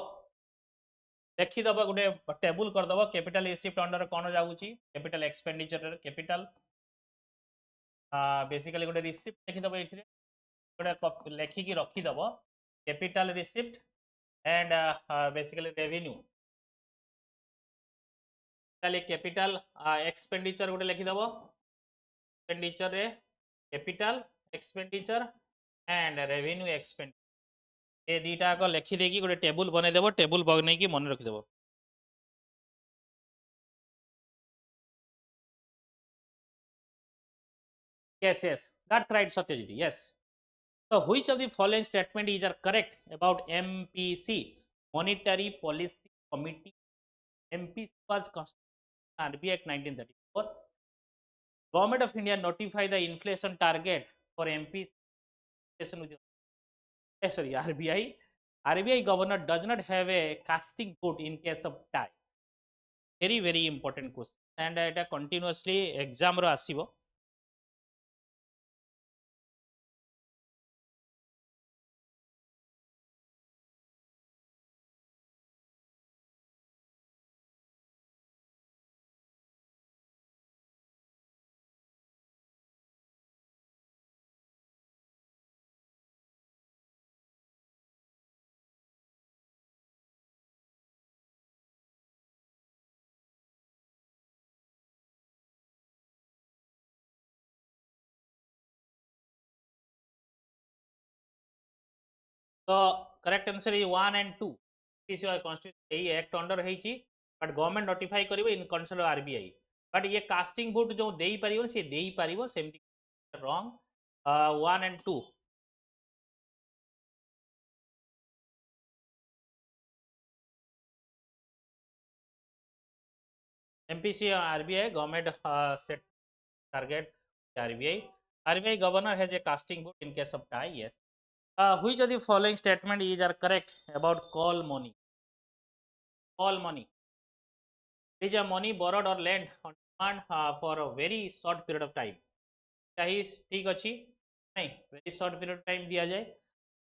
देखिदब गोटे table करदब capital receipt under कौन जाऊँगी capital expenditure capital basically गोटे receipt लिखिदेव ये गोटे लेखिकी रखिदेव capital receipt and basically revenue capital expenditure गोटे लिखिदेव एक्सपेंडिचर रे capital expenditure and revenue expenditure ये दीटा को लिखिदे गोटे टेबुल बनईदेव टेबुल बनई की मन रखिदेव yes that's right Satyajit yes. So which of the following statement is are correct about MPC monetary policy committee MPC was constituted RBI Act 1934 government of India notify the inflation target for MPC sorry RBI governor does not have a casting vote in case of tie very important question and it continuously exam ro asibo so correct answer is 1 and 2 this is constitution ei act under heichi but government notify karibo in concern of RBI but ये casting vote जो देई परिबो से देई परिबो सेमती wrong 1 and 2 MPC RBI government set target RBI governor has a casting vote in case of tie yes which of the following statement is are correct about call money is a money borrowed or lent on demand for a very short period of time ही ठीक अच्छी नहीं very short period of time दिया जाए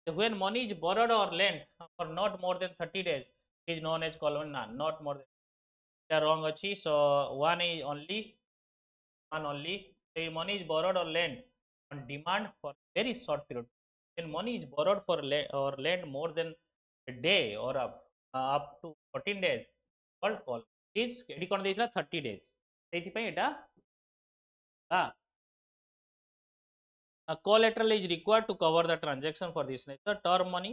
when money is borrowed or lent for not more than 30 days it is known as call money not more than wrong अच्छी so one is only the money is borrowed or lent on demand for very short period when money is borrowed for or lent more than a day or up to 14 days called call is एडी कोन देइछला 30 days सेति पई एटा a collateral is required to cover the transaction for this nature term money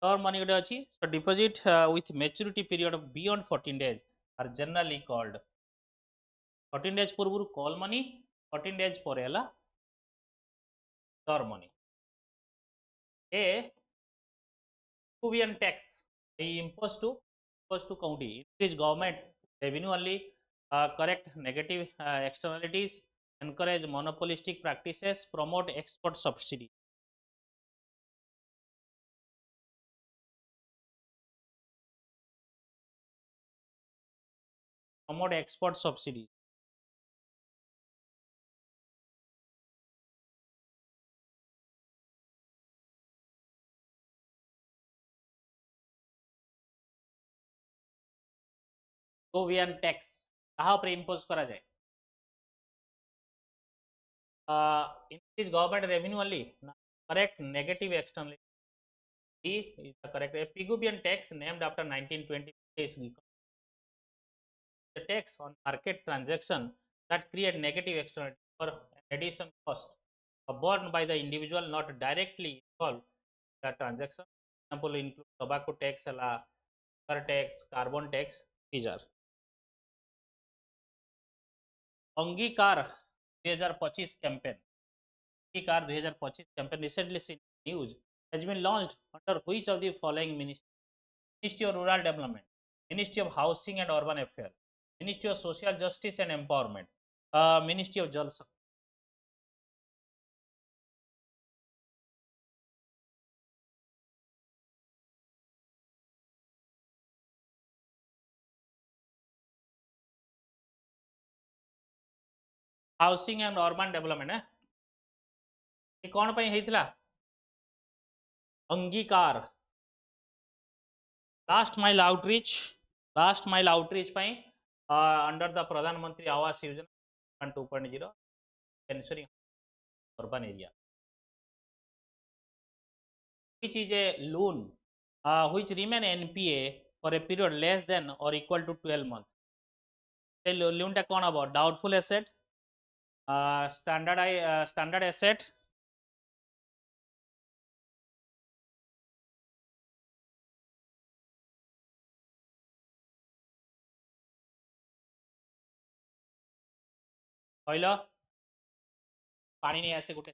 gote achi so deposit with maturity period of beyond 14 days are generally called 14 days पूर्व call money 14 days पर हैला term money a Peruvian tax imposed to county increase government revenue only correct negative externalities encourage monopolistic practices promote export subsidy Peruvian tax कहा पर impose करा जाए increase government revenue only correct negative externality D is the correct Peruvian tax named after 1920 is the tax on market transaction that create negative externality or addition cost borne by the individual not directly involved in the transaction example include tobacco tax sugar tax carbon tax these are अंगीकार 2025 campaign अंगीकार 2025 campaign recently seen news has been launched under which of the following Ministry of Rural Development, Ministry of Housing and Urban Affairs, Ministry of Social Justice and Empowerment, Ministry of Jal Shakti. Housing and Urban Development ये कौन ପାଇଁ ହେଇଥିଲା अंगीकार last mile outreach under the प्रधानमंत्री Awas Yojana 2.0 ensuring urban area. Which is a loan which remain NPA for a period less than or equal to 12 months. ସେ ଲୋନ୍ଟା କ'ଣ ହେବ? ଡାଉଟଫୁଲ୍ asset, standard asset, କହିଲ ପାଣି ନେଇ ଆସେ ଗୋଟେ।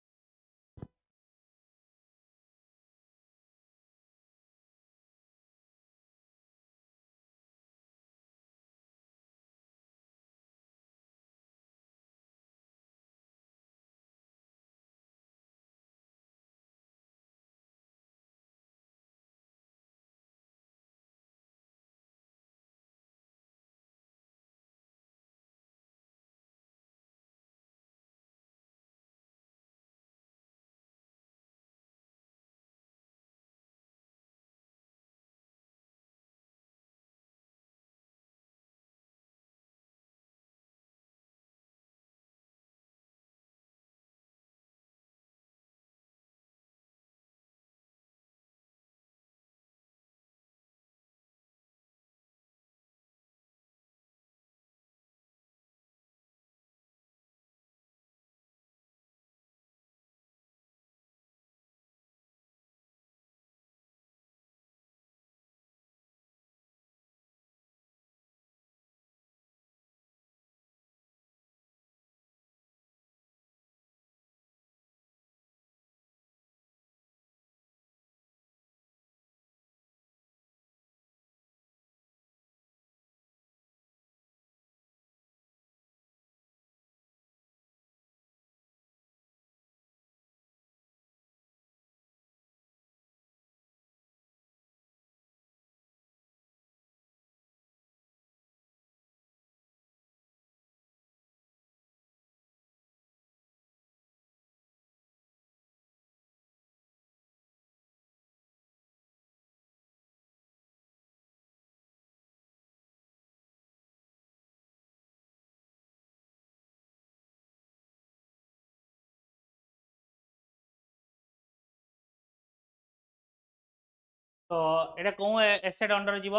ତ ଏଇଟା କୋଉ ଏସେଟ୍ ଅଣ୍ଡର ଯିବ?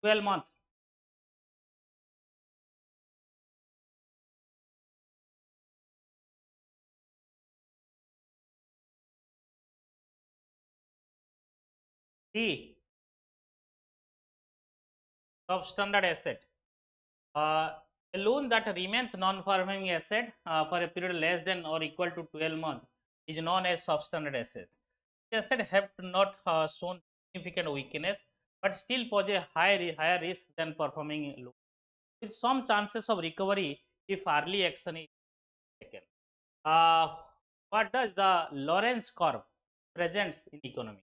12 month। C, substandard asset. A loan that remains non-performing asset for a period less than or equal to 12 months is known as substandard asset. The asset have not shown significant weakness but still pose a higher risk than performing loan, with some chances of recovery if early action is taken. What does the Lorentz curve presents in economy?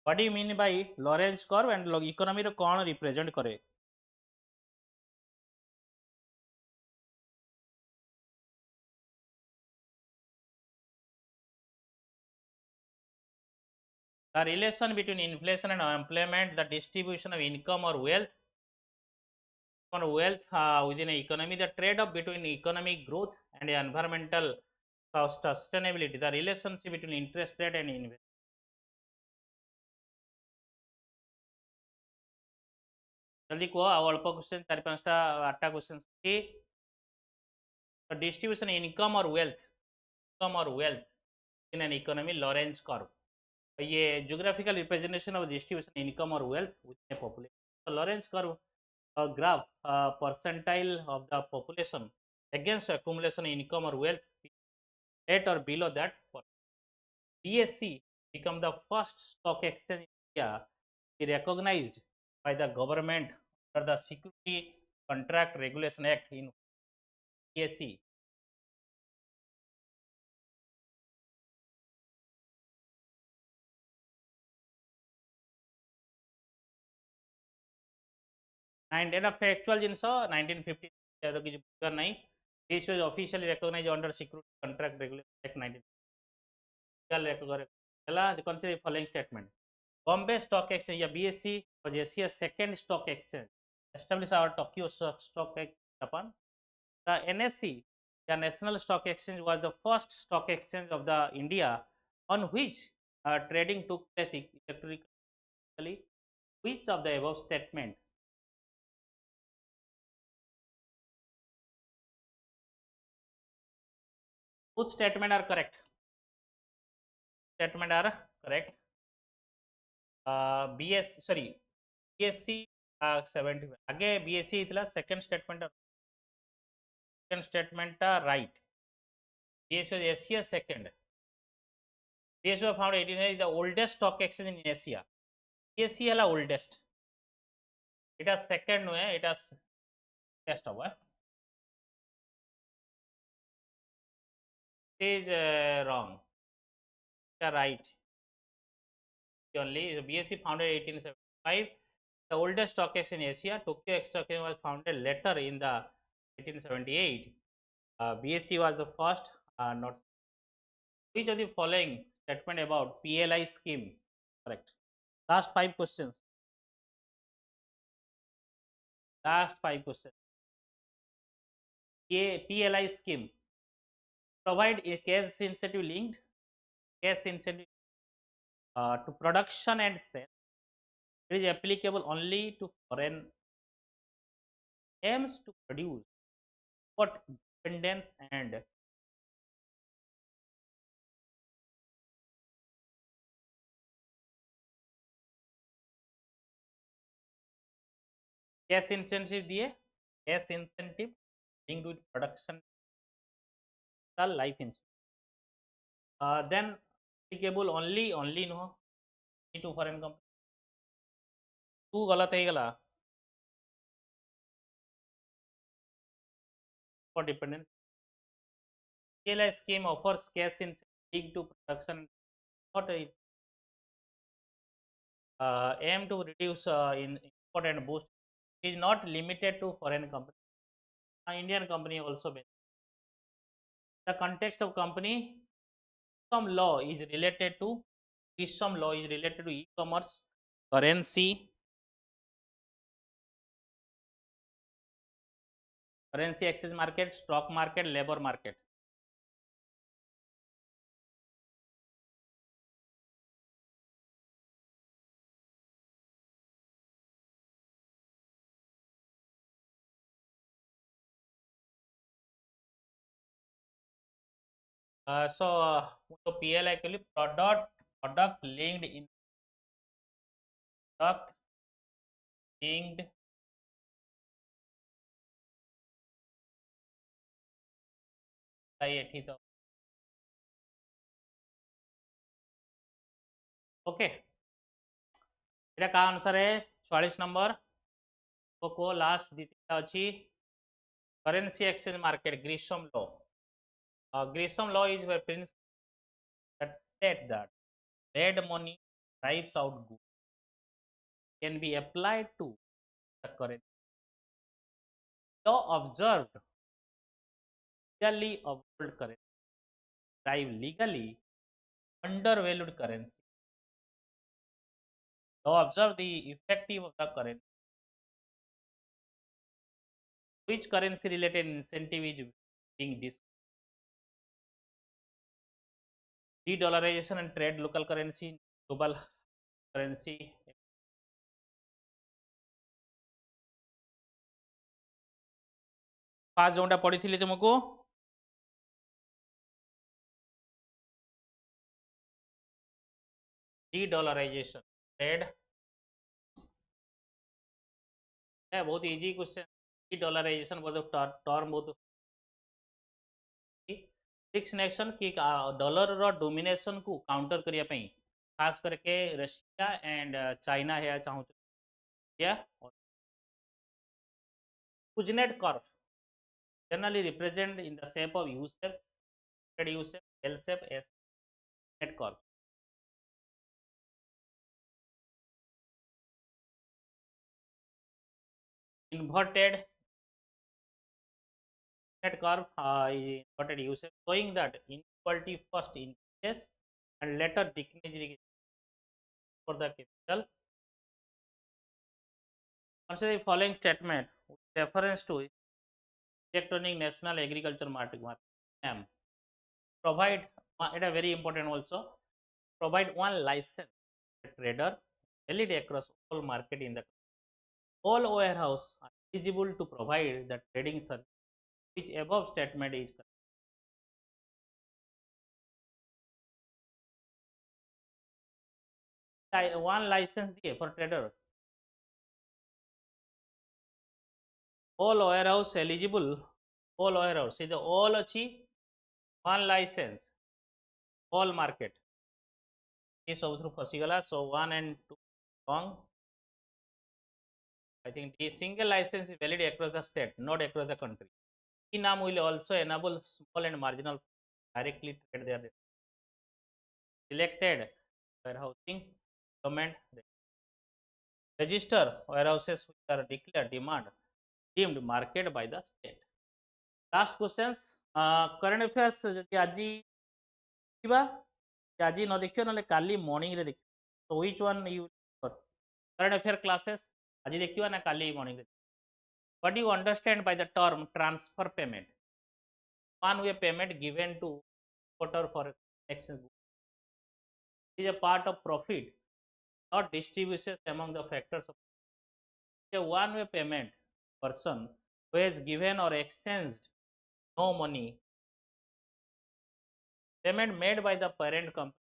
What do you mean by Lorentz curve and economy ro कौन represent करे? The relation between inflation and unemployment, the distribution of income or wealth within an economy, the trade-off between economic growth and environmental sustainability, the relationship between interest rate and investment. जल्दी कह अल्प question 4-5टा 8टा question अच्छी। Distribution income और wealth in an economy, Lorenz curve. ये geographical representation of distribution income और wealth with a population. Lorenz curve graph percentile of the population against accumulation income or wealth at or below that. BSC become the first stock exchange in India to be recognized by the government under the Security Contract Regulation Act in BSC. And in a factual jinsa 1950 ero kichu bukar nahi. This was officially recognized under Security Contract Regulation Act 1950. Consider the following statement. Bombay Stock Exchange या BSC was Asia's second stock exchange established our Tokyo Stock Exchange Japan. The NSE The National Stock Exchange was the first stock exchange of the India on which trading took place electronically. Which of the above statement? Both statement are correct. Statement are correct. BS sorry BSc 70 आगे BSc इतला second statement right. BSc was Asia second. BSc was founded 18 is the oldest stock exchange in Asia. BSc है oldest. It has second way. It has test over. It is wrong. Right. Only BSc founded 1875. The oldest stock exchange in Asia. Tokyo Stock Exchange was founded later in the 1878. BSc was the first. Not which of the following statement about PLI scheme? Correct. Last 5 questions. Last 5 questions. PLI scheme provide a cash incentive linked cash incentive to production and sale. It is applicable only to foreign aims to produce what dependence and cash incentive दिए cash incentive linked with production life insurance. Then applicable only no to foreign company. तू गलत है गला for dependence. PLI scheme offers cash incentive linked to production, not aim to reduce in import and boost. It is not limited to foreign company. Indian company also. The context of company, some law is related to e-commerce, currency exchange market, stock market, labor market. So PL actually product linked in product linked okay एटा का answer है 44 number को last द्वितीय अछि currency exchange market Gresham law is a principle that states that bad money drives out good can be applied to the currency. Law observed legally observed currency drive legally undervalued currency. Law observe the effective of the currency. Which currency related incentive is being de-dollarization and trade local currency, global currency. पास जोटा पढ़ी थी तुमको de-dollarization trade है बहुत easy question de-dollarization बहुत term बहुत six nation की dollar रो domination को काउंटर करिया पई खास करके रशिया एंड चाइना है चाहू या Kuznets curve generally represent in the shape of U shape, U shape, L shape, S net curve. Inverted net curve is inverted U shape, showing that inequality first increases and later decreases for the capital. Consider the following statement with reference to electronic national agriculture market NAM provide it a very important also provide one license to trader valid across all market in the all warehouse are eligible to provide the trading service which above statement is correct. One license दिए for trader all warehouse eligible all warehouse see the all अच्छी one license all market ये सब through फसीगला so 1 and 2 wrong. I think the single license is valid across the state not across the country. INAM will also enable small and marginal directly trade their selected warehousing government register warehouses which are declared demand deemed market by the state. Last questions current affairs ଯଦି ଆଜି ଦେଖିବା ଆଜି ନ ଦେଖିବା ନହେଲେ କାଲି morning ରେ ଦେଖିବା so which one you current affair classes ଆଜି ଦେଖିବା ନା କାଲି ମର୍ଣ୍ଣିଂ ରେ what do you understand by the term transfer payment one way payment given to importer for exchange it is a part of profit not distributions among the factors of a one way payment person who has given or exchanged no money payment made by the parent company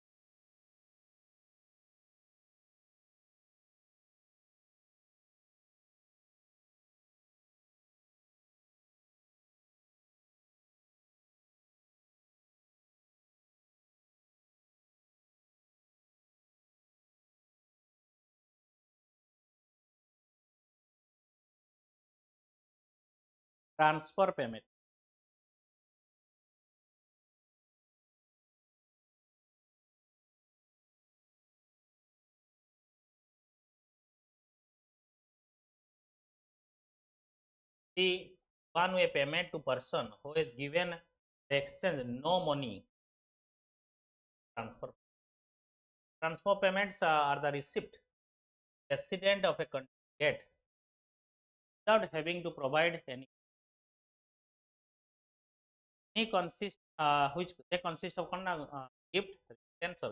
transfer payment the one way payment to person who has given the exchange no money transfer payments are the receipt resident of a country get without having to provide any consist which they consist of gift remittance or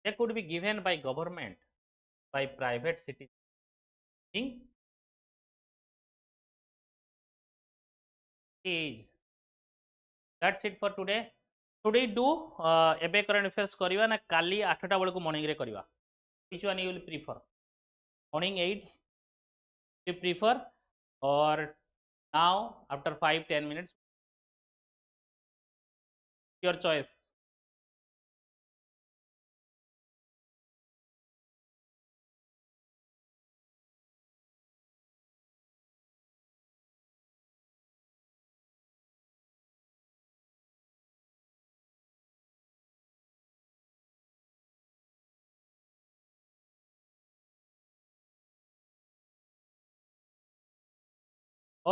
they could be given by government by private citizen is that's it for today today do ebe current affairs kariba na kali 8 ta belaku morning re kariba which one you will prefer morning 8 you prefer or now after 5-10 minutes your choice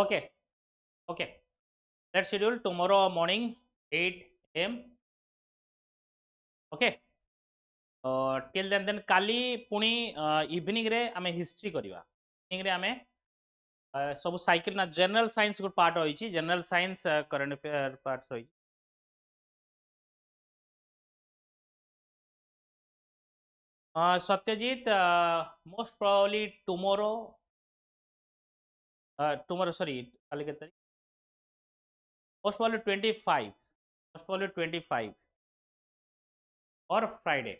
okay okay let's schedule tomorrow morning 8 am okay till then kali puni evening re ame history kariba evening re ame सब cycle ना general science good part होइछि general science current affair parts होइ Satyajit most probably tomorrow tomorrow sorry काली के तारीख most probably 25 most probably 25 और Friday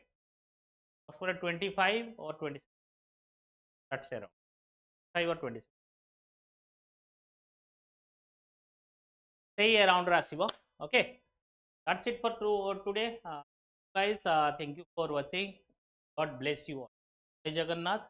most probably 25 और 26 that's around 5 और 26 सही अराउंड रे आसीबो okay that's it for today guys thank you for watching god bless you all जय जगन्नाथ